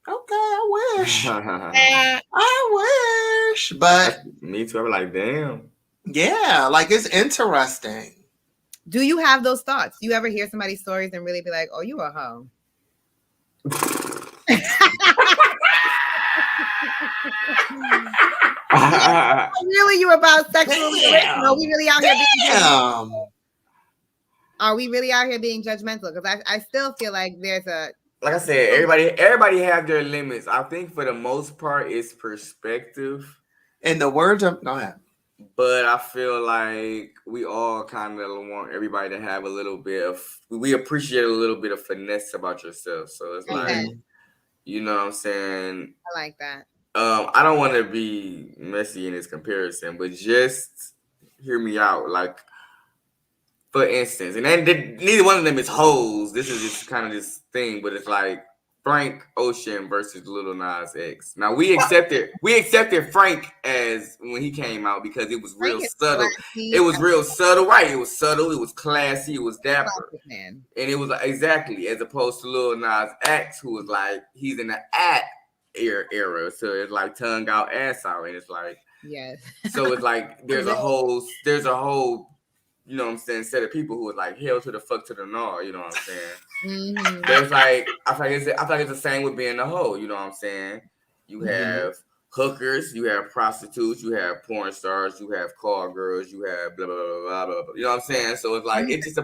okay, I wish. I wish. But me too. I'm like, damn. Yeah. Like it's interesting. Do you have those thoughts? Do you ever hear somebody's stories and really be like, oh, you a hoe? Really, you about sexual liberation? No, we really out here being Are we really out here being judgmental? Because I still feel like there's a Like I said, everybody have their limits. I think for the most part, it's perspective. In the words of go ahead. But I feel like we all kind of want everybody to have a little bit of. We appreciate a little bit of finesse about yourself. So it's like, you know what I'm saying? I like that. I don't want to be messy in this comparison, but just hear me out. Like, for instance, and then neither one of them is hoes. This is just kind of this thing, but it's like Frank Ocean versus Lil Nas X. Now we accepted Frank as when he came out because it was real subtle. It was real subtle, right? It was subtle. It was classy. It was dapper, and it was exactly as opposed to Lil Nas X, who was like he's in the act era, so it's like tongue out, ass out, and it's like yes. So it's like there's a whole. You know what I'm saying? Set of people who are like hell to the fuck to the no. You know what I'm saying? Mm-hmm. There's like I feel like it's the same with being a hoe. You know what I'm saying? You have hookers, you have prostitutes, you have porn stars, you have call girls, you have blah blah blah blah blah. You know what I'm saying? So it's like it's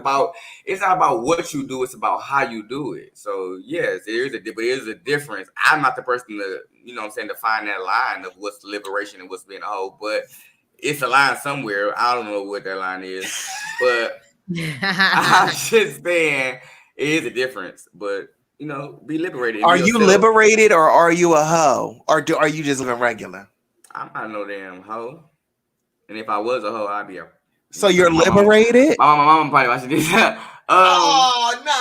not about what you do, it's about how you do it. So yes, there is a difference. I'm not the person to you know what I'm saying to find that line of what's liberation and what's being a hoe, but it's a line somewhere. I don't know what that line is, but I'm just saying it is a difference. But you know, be liberated. Are you liberated or are you a hoe? Or are you just living regular? I'm not no damn hoe. And if I was a hoe, I'd be a. So you're liberated? My mama probably watching this. Oh no!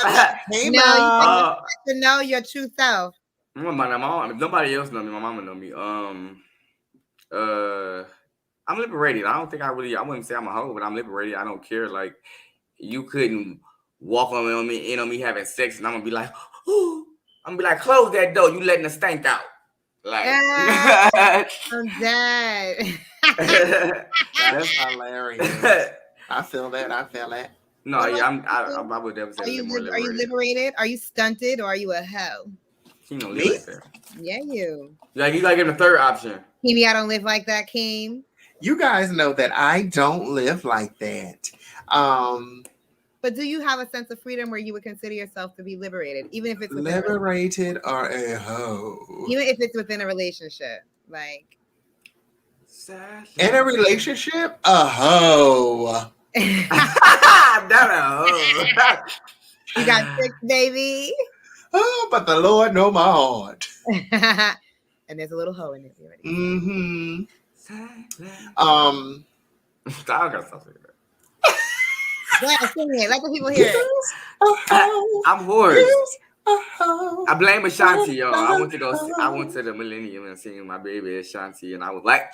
Hey, no, you to know your true self. If nobody else know me, my mama know me. I'm liberated. I wouldn't say I'm a hoe, but I'm liberated. I don't care. Like, you couldn't walk on me, in on me having sex, and I'm gonna be like, ooh. I'm gonna be like, close that door. You letting the stank out. Like, I'm dead. That's hilarious. I feel that. No, yeah, I would definitely say more liberated. Are you liberated? Are you stunted, or are you a hoe? You don't live like that. Yeah, you. Like, you gotta give him the third option. Maybe I don't live like that, Keem. You guys know that I don't live like that. But do you have a sense of freedom where you would consider yourself to be liberated, even if it's liberated or a hoe? Even if it's within a relationship, like in a relationship, a hoe. Not a hoe. You got 6, baby. Oh, but the Lord know my heart. And there's a little hoe in it already. I got something. Yeah, sing it. Let the people hear it. I'm hoarse. I blame Ashanti, y'all. I went to the Millennium and singing My Baby Ashanti, and I was like,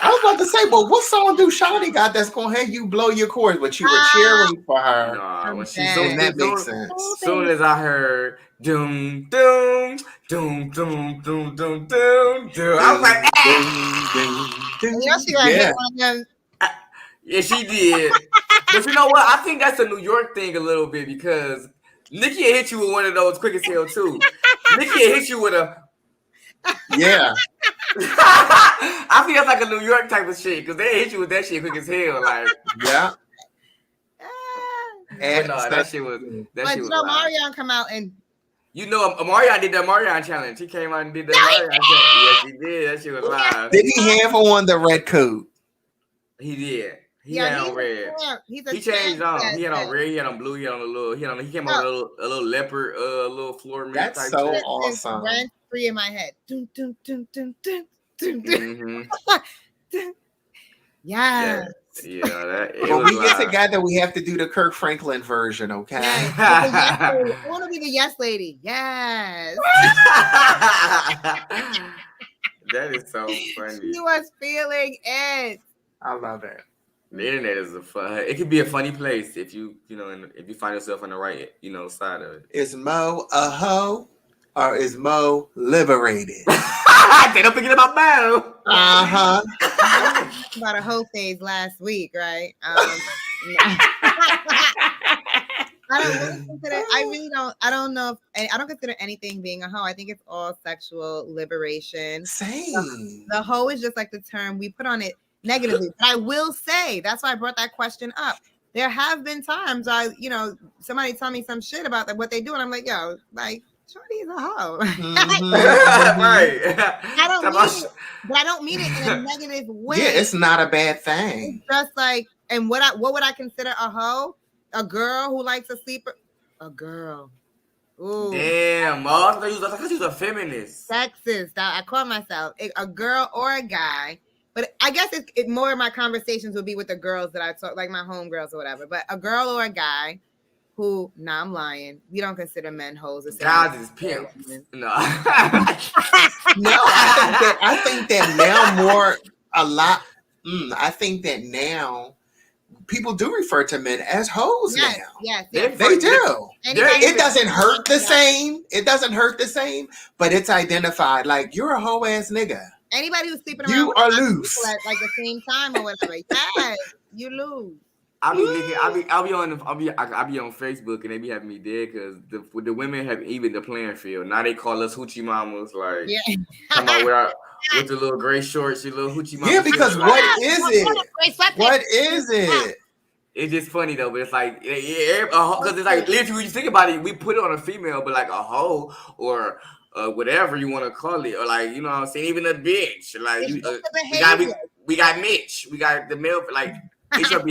I was about to say, well, what song do Shawty got that's gonna have you blow your chords? But you were cheering for her. No, when she that makes sense. Soon as I heard doom doom doom doom doom doom doom doom, I was like, yeah, she did. But you know what? I think that's a New York thing a little bit because Nikki will hit you with one of those quick as hell too. Nikki will hit you with a yeah. I think that's like a New York type of shit because they hit you with that shit quick as hell. Like, yeah. And no, that shit was. But you know, Marion come out and. You know, Marion did that Marion challenge. He came out and did that Marion challenge. Yes, he did. That shit was live. Did he have on the red coat? He did. He had on red. He changed on. He had on red. He had on blue. He had on a little. He came out with a little leopard, a little floor mat. That's so awesome. Rent free in my head. Dun, dun, dun, dun, dun, dun, dun. Yeah. When we get together, we have to do the Kirk Franklin version, okay? Yes. I want to be the yes lady. Yes. That is so funny. She was feeling it. I love it. The internet is it could be a funny place if you if you find yourself on the right, side of it. Is Mo a hoe or is Mo liberated? They don't forget about Mo. About a hoe phase last week, right? I don't consider anything being a hoe. I think it's all sexual liberation. Same. The hoe is just like the term we put on it negatively. But I will say, that's why I brought that question up. there have been times somebody tell me some shit about what they do, and I'm like, yo, like, Shorty's a hoe. Right. I don't mean it, but I don't mean it in a negative way. Yeah, it's not a bad thing. It's just like, and what would I consider a hoe? A girl who likes to sleep. A girl. Ooh. Damn, I thought you was a feminist. Sexist. I call myself a girl or a guy. But I guess it more of my conversations would be with the girls that I talk, like my homegirls or whatever. But a girl or a guy who, I'm lying. We don't consider men hoes. Guys is pimps. No. No, I think that now I think that now people do refer to men as hoes now. Yes. They do. It doesn't hurt the same. It doesn't hurt the same, but it's identified like you're a hoe ass nigga. Anybody who's sleeping around you are loose at like the same time or whatever. Yes, you lose. I'll be on Facebook and they be having me dead because the women have even the playing field. Now they call us hoochie mamas, like come out with the little gray shorts, your little hoochie mama. Yeah, because what is it? What is it? It's just funny though, but it's like because it's like literally when you think about it, we put it on a female, but like a hoe or whatever you want to call it, or like you know what I'm saying, even a bitch. Like we got Mitch, we got the male. Like it's your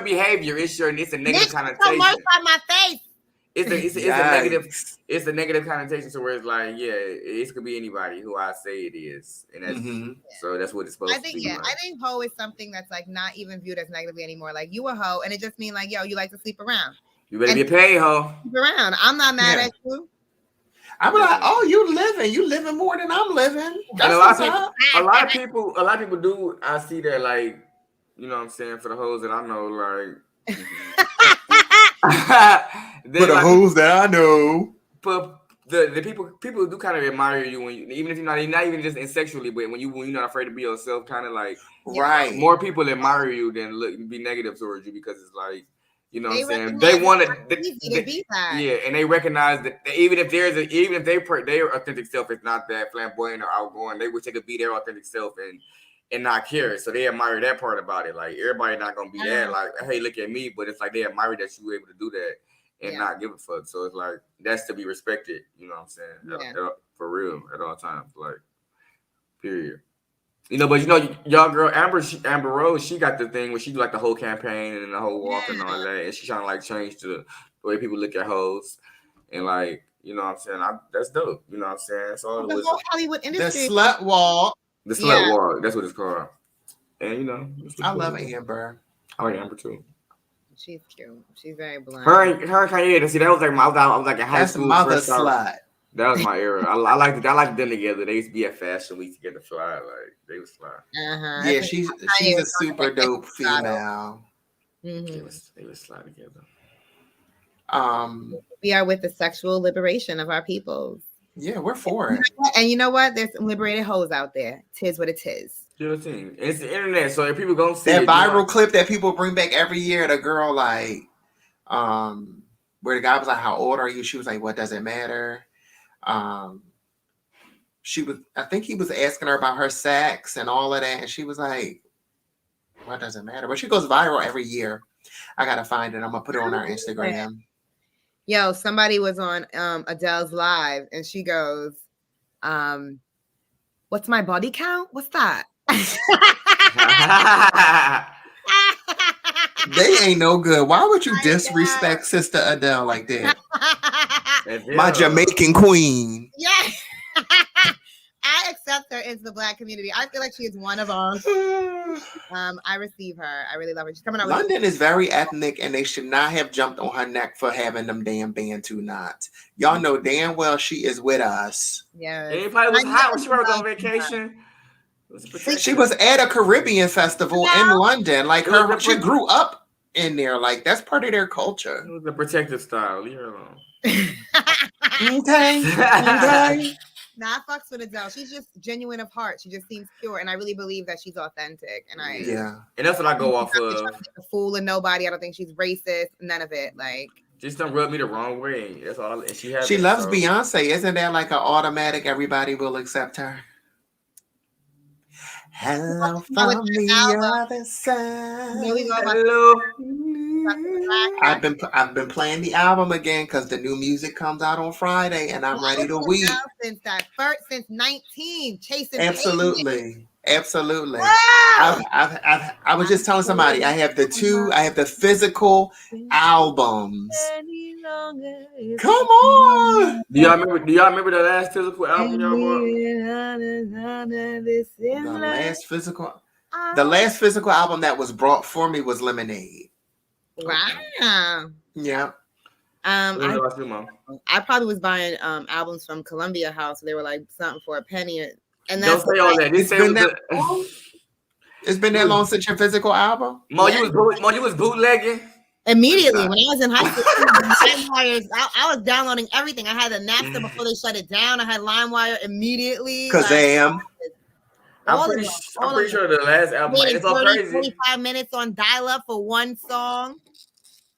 behavior, it's a negative connotation. On my face. It's a negative. It's a negative connotation. So where it's like, yeah, it could be anybody who I say it is, and that's so that's what it's supposed to be. I think hoe is something that's like not even viewed as negatively anymore. Like you a hoe, and it just means like, yo, you like to sleep around. You better get paid, hoe. Sleep around. I'm not mad at you. I'm like, oh, you living more than I'm living. And a lot of people do. I see that, like, you know what I'm saying, for the hoes that I know, like. For the hoes that I know. But the people do kind of admire you when even if you're not even just sexually, but when you're not afraid to be yourself, kind of like right. More people admire you than be negative towards you because it's like, you know what I'm saying, they want to be that. Yeah, and they recognize that even if their authentic self is not that flamboyant or outgoing, they would take be their authentic self and not care. So they admire that part about it. Like everybody not gonna be that like, hey, look at me, but it's like they admire that you were able to do that and not give a fuck. So it's like that's to be respected. You know what I'm saying? For real, at all times. Like, period. You know, but you know, y'all girl Amber Rose, she got the thing where she do like the whole campaign and the whole walk and all that, and she trying to like change the way people look at hoes, and like, you know what I'm saying, that's dope. You know what I'm saying? That's all the whole Hollywood industry. The slut walk. The slut walk. That's what it's called. And you know, I love Amber. I like Amber too. She's cute. She's very blonde. Her and Kanye. See, that was like I was like in high school. That's mother slut. That was my era. I liked them together. They used to be at Fashion Week together, fly. Like they was fly. Yeah, she's a super dope female. They was fly together. We are with the sexual liberation of our peoples. Yeah, we're for it. And you know what? There's some liberated hoes out there. Tis what it is. It's the internet, so if people gonna see that viral clip that people bring back every year, the girl like, where the guy was like, "How old are you?" She was like, "What does it matter?" I think he was asking her about her sex and all of that, and she was like, "What does it matter?" But she goes viral every year. I gotta find it. I'm gonna put it on our Instagram. Yo, somebody was on Adele's live, and she goes, "What's my body count? What's that?" They ain't no good. Why would you disrespect Sister Adele like that? My Jamaican queen. Yeah. I accept her into the Black community. I feel like she is one of us. I receive her. I really love her. She's coming out. London is very ethnic, and they should not have jumped on her neck for having them damn Bantu knots. Y'all know damn well she is with us. Yeah. It probably was hot when she was on vacation. She was at a Caribbean festival in London. Like she grew up in there. Like that's part of their culture. It was the protective style. Leave her alone. Okay. Nah, I fucks with Adele. She's just genuine of heart. She just seems pure, and I really believe that she's authentic. And and that's what I go off of. A fool and nobody. I don't think she's racist. None of it. Like, just don't rub me the wrong way. That's all. And she loves Beyonce. Isn't that like an automatic? Everybody will accept her. Hello from the other side. Hello. I've been playing the album again because the new music comes out on Friday, and I'm ready to weep. Since 19, chasing Absolutely. Wow. I was just telling somebody I have the physical albums. Come on. Do y'all remember the last physical album y'all bought? The last physical album that was brought for me was Lemonade. Wow. Yeah. I probably was buying albums from Columbia House. They were like something for a penny, and don't say all that. It's been that long since your physical album. Mo, you was bootlegging. Immediately when I was in high school, I was downloading everything. I had the Napster before they shut it down. I had LimeWire immediately. Kazam. I'm pretty sure the last album. It's all crazy. 45 minutes on dial-up for one song.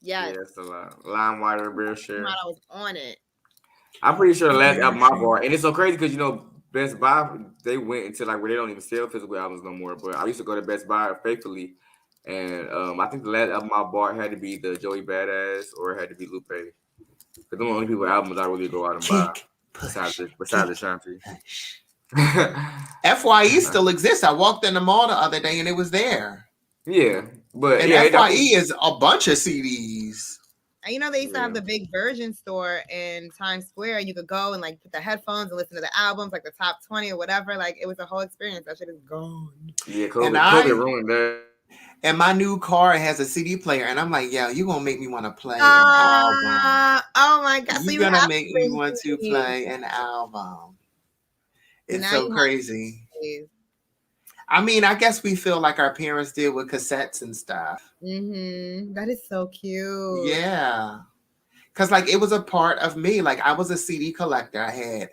Yes. Yeah, it's a lot. LimeWire, Bear Share. I was on it. I'm pretty sure the last album I bought, and it's so crazy because Best Buy, they went into like where they don't even sell physical albums no more. But I used to go to Best Buy faithfully, and I think the last album I bought had to be the Joey Badass or it had to be Lupe. Because those are the only people albums I really go out and buy besides the Shanti. FYE still exists. I walked in the mall the other day and it was there. Yeah, but FYE is a bunch of CDs. And they used to have the big Virgin store in Times Square. You could go and like put the headphones and listen to the albums, like the top 20 or whatever. Like it was a whole experience. That shit is gone. Yeah, COVID ruined that. And my new car has a CD player, and I'm like, yo, you gonna make me want to play an album. Oh my God. You're gonna make me want to play an album. It's so crazy. I mean, I guess we feel like our parents did with cassettes and stuff. That is so cute. Yeah. Because, like, it was a part of me. Like, I was a CD collector. I had,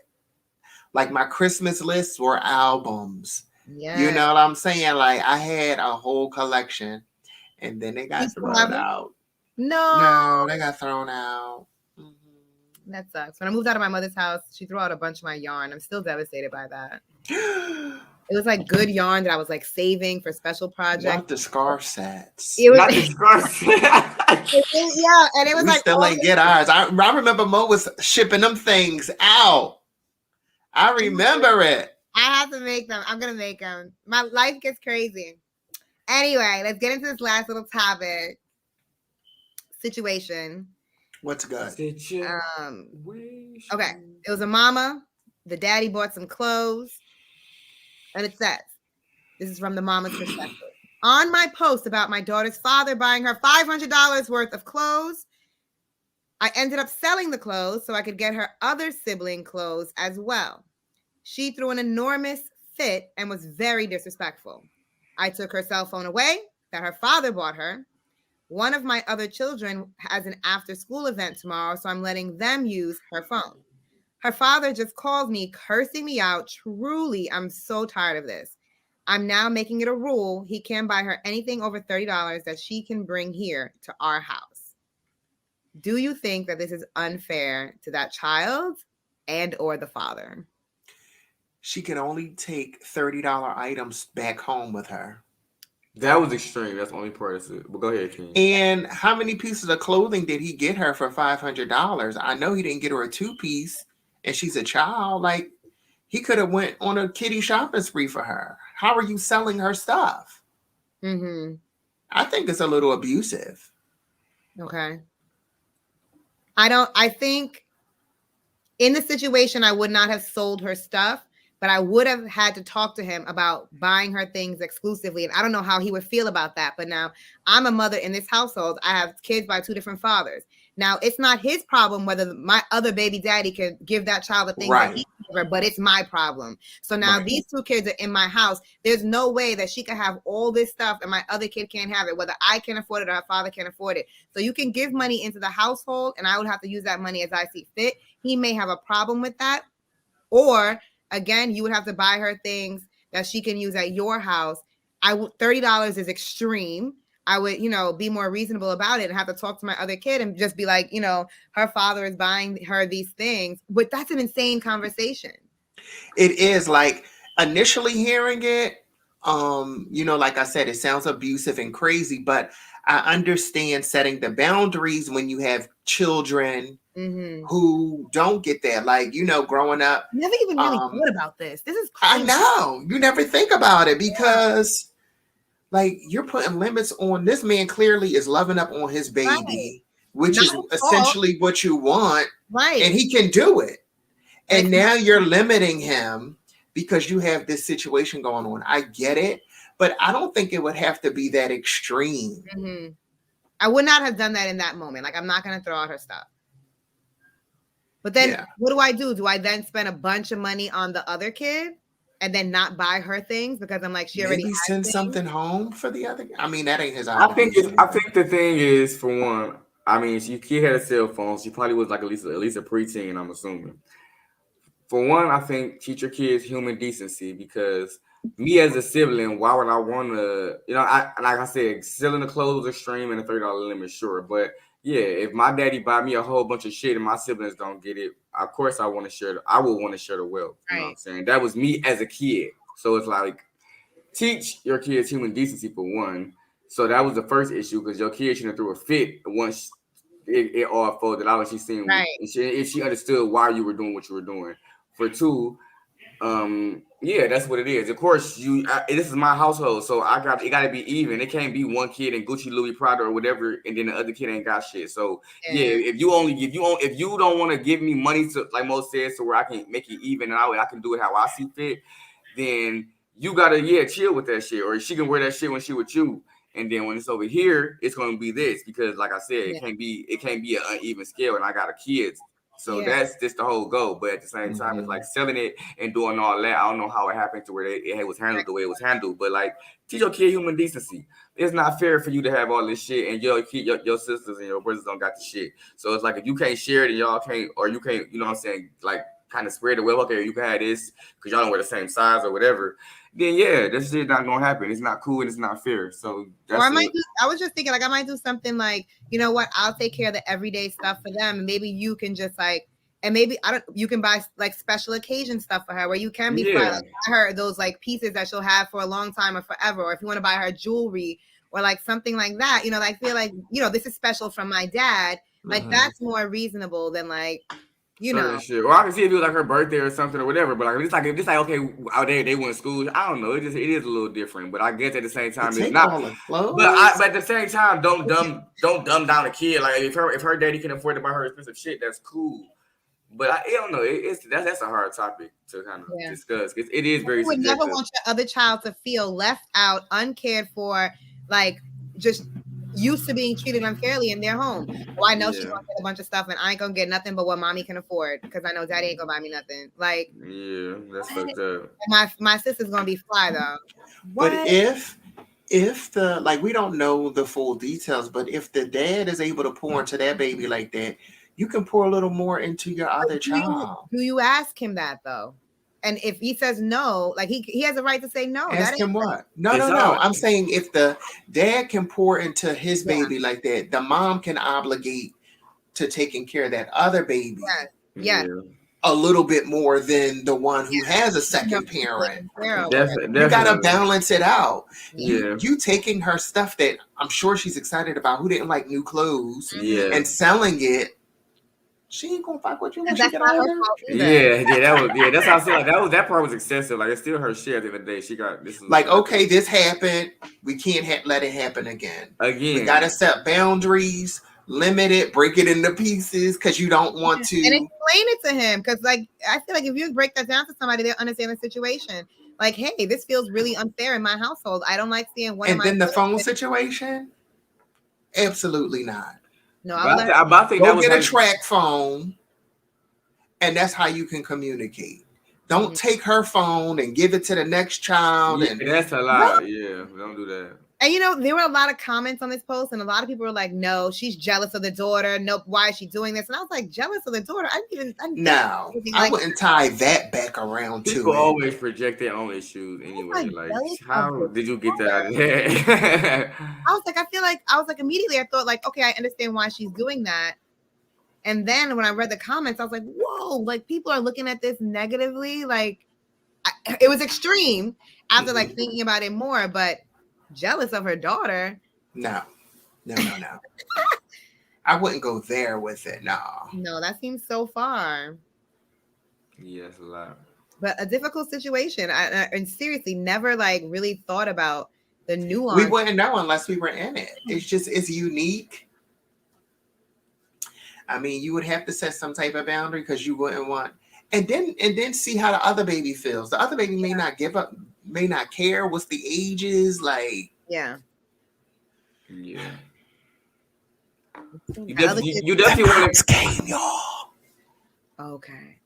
like, my Christmas lists were albums. Yeah. You know what I'm saying? Like, I had a whole collection. And then they got thrown out. No, they got thrown out. That sucks. When I moved out of my mother's house, she threw out a bunch of my yarn. I'm still devastated by that. It was like good yarn that I was like saving for special projects. Not the scarf sets. Not the scarf sets. Yeah, and it was we still ain't get ours. I remember Mo was shipping them things out. I remember it. I have to make them. I'm gonna make them. My life gets crazy. Anyway, let's get into this last little topic. Situation. What's good? Okay. It was a mama. The daddy bought some clothes. And it says, this is from the mama's perspective. On my post about my daughter's father buying her $500 worth of clothes, I ended up selling the clothes so I could get her other sibling clothes as well. She threw an enormous fit and was very disrespectful. I took her cell phone away that her father bought her. One of my other children has an after-school event tomorrow, so I'm letting them use her phone. Her father just called me, cursing me out. Truly, I'm so tired of this. I'm now making it a rule. He can buy her anything over $30 that she can bring here to our house. Do you think that this is unfair to that child and or the father? She can only take $30 items back home with her. That was extreme. That's the only part of it. But go ahead, King. And how many pieces of clothing did he get her for $500? I know he didn't get her a 2-piece. And she's a child. Like, he could have went on a kiddie shopping spree for her. How are you selling her stuff? I think it's a little abusive. Okay. I think in the situation, I would not have sold her stuff, but I would have had to talk to him about buying her things exclusively. And I don't know how he would feel about that. But now I'm a mother in this household. I have kids by 2 different fathers. Now, it's not his problem whether my other baby daddy can give that child the thing that he gave her, but it's my problem. So now these 2 kids are in my house. There's no way that she can have all this stuff and my other kid can't have it, whether I can afford it or her father can afford it. So you can give money into the household and I would have to use that money as I see fit. He may have a problem with that. Or, again, you would have to buy her things that she can use at your house. $30 is extreme. I would, be more reasonable about it and have to talk to my other kid and just be like, her father is buying her these things. But that's an insane conversation. It is. Like, initially hearing it, like I said, it sounds abusive and crazy, but I understand setting the boundaries when you have children who don't get that. Like, you know, growing up. Never even really thought about this. This is I crazy. know. You never think about it because like you're putting limits on this man clearly is loving up on his baby, which Not is his essentially what you want. Right. And he can do it. And Like, now you're limiting him because you have this situation going on. I get it, but I don't think it would have to be that extreme. I would not have done that in that moment. Like, I'm not going to throw out her stuff. But then what do I do? Do I then spend a bunch of money on the other kid and then not buy her things because I'm like, she already Maybe has send things? something home for the other. I mean, that ain't his I think obligation. I think the thing is, for one, I mean, she kid had a cell phone. She probably was like at least a preteen, I'm assuming. For one, I think teach your kids human decency because me as a sibling, why would I want to, you know, like I said, selling the clothes extreme and a $30 limit, sure. But yeah, if my daddy buy me a whole bunch of shit and my siblings don't get it, of course I want to share. I would want to share the wealth. You know what I'm saying? That was me as a kid. So it's like, teach your kids human decency for one. So that was the first issue because your kid shouldn't throw a fit once it all folded out and she seen if she understood why you were doing what you were doing. For two, yeah, that's what it is. Of course, this is my household, so it got to be even. It can't be one kid in Gucci, Louis Prada, or whatever, and then the other kid ain't got shit. So yeah, if you don't want to give me money to, like Mo said, so where I can make it even and I can do it how I see fit, then you gotta chill with that shit, or she can wear that shit when she with you. And then when it's over here, it's gonna be this because, like I said, it can't be an uneven scale, and I got a kid. So that's just the whole goal. But at the same time, it's like selling it and doing all that. I don't know how it happened to where it was handled the way it was handled. But like, teach your kid human decency. It's not fair for you to have all this shit and your sisters and your brothers don't got the shit. So it's like, if you can't share it and y'all can't, or you can't, you know what I'm saying, like kind of spread the web. Okay, you can have this because y'all don't wear the same size or whatever. Then this shit not gonna happen. It's not cool and it's not fair. So that's I was just thinking, like, I might do something like, you know what, I'll take care of the everyday stuff for them, and maybe you can just like, and maybe you can buy like special occasion stuff for her where you can be like, buy her those like pieces that she'll have for a long time or forever, or if you want to buy her jewelry or like something like that, you know, I feel like, you know, this is special from my dad. Like that's more reasonable than like, you know. Shit. Or I can see if it was like her birthday or something or whatever. But like, it's like okay, out there they went to school. I don't know. It is a little different. But I guess at the same time, it's not. But at the same time, don't dumb down a kid. Like if her daddy can afford to buy her expensive shit, that's cool. But I don't know. That's a hard topic to kind of discuss. It is very. You would never want your other child to feel left out, uncared for, like just used to being treated unfairly in their home. Oh, I know she's gonna get a bunch of stuff and I ain't gonna get nothing but what mommy can afford because I know daddy ain't gonna buy me nothing. Like, that's fucked up. My sister's gonna be fly though. But if the, like, we don't know the full details, but if the dad is able to pour into that baby like that, you can pour a little more into your other child. Do you ask him that though? And if he says no, like he has a right to say no. Ask him what? No. I'm saying if the dad can pour into his baby like that, the mom can obligate to taking care of that other baby. A little bit more than the one who has a second parent. Definitely. You gotta balance it out. You taking her stuff that I'm sure she's excited about, who didn't like new clothes, and selling it. She ain't gonna fuck with you when she get older. That's how I said. Like, that part was excessive. Like, it's still her shit at the end of the day. She got this. Like, okay, this happened. We can't let it happen again. We gotta set boundaries, limit it, break it into pieces because you don't want to. And explain it to him because, like, I feel like if you break that down to somebody, they'll understand the situation. Like, hey, this feels really unfair in my household. I don't like seeing one. And then the phone situation, absolutely not. No, I think go get a track phone, and that's how you can communicate. Don't take her phone and give it to the next child. And that's a lot. Yeah, don't do that. And you know, there were a lot of comments on this post, and a lot of people were like, "No, she's jealous of the daughter. Nope, why is she doing this?" And I was like, "Jealous of the daughter? I wouldn't tie that back around to people always project their own issues anyway. Like, how did you get that out of there? I was like, immediately I thought like, okay, I understand why she's doing that. And then when I read the comments, I was like, whoa, like people are looking at this negatively. Like, it was extreme after like thinking about it more, but jealous of her daughter. No. No. I wouldn't go there with it. No. No, that seems so far. Yes, a lot. But a difficult situation. And seriously, never like really thought about the nuance. We wouldn't know unless we were in it. It's unique. I mean, you would have to set some type of boundary because you wouldn't want, and then see how the other baby feels. The other baby may not give up, may not care what's the ages, like. Yeah. Yeah. You The definitely want cops came, y'all. Okay.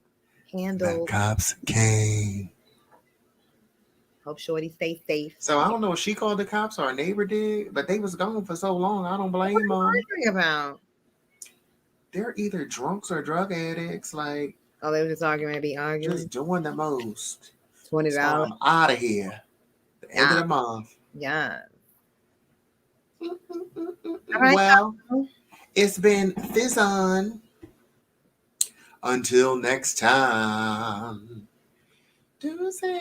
The Handle. cops came. Hope Shorty stay safe. So I don't know if she called the cops or a neighbor did, but they was gone for so long. I don't blame them. What are you talking about? They're either drunks or drug addicts, like. Oh, they were just arguing. Just doing the most. $20. So I'm out of here. The end of the month. Yeah. Right, well, it's been Fizzon. Until next time. Deuces.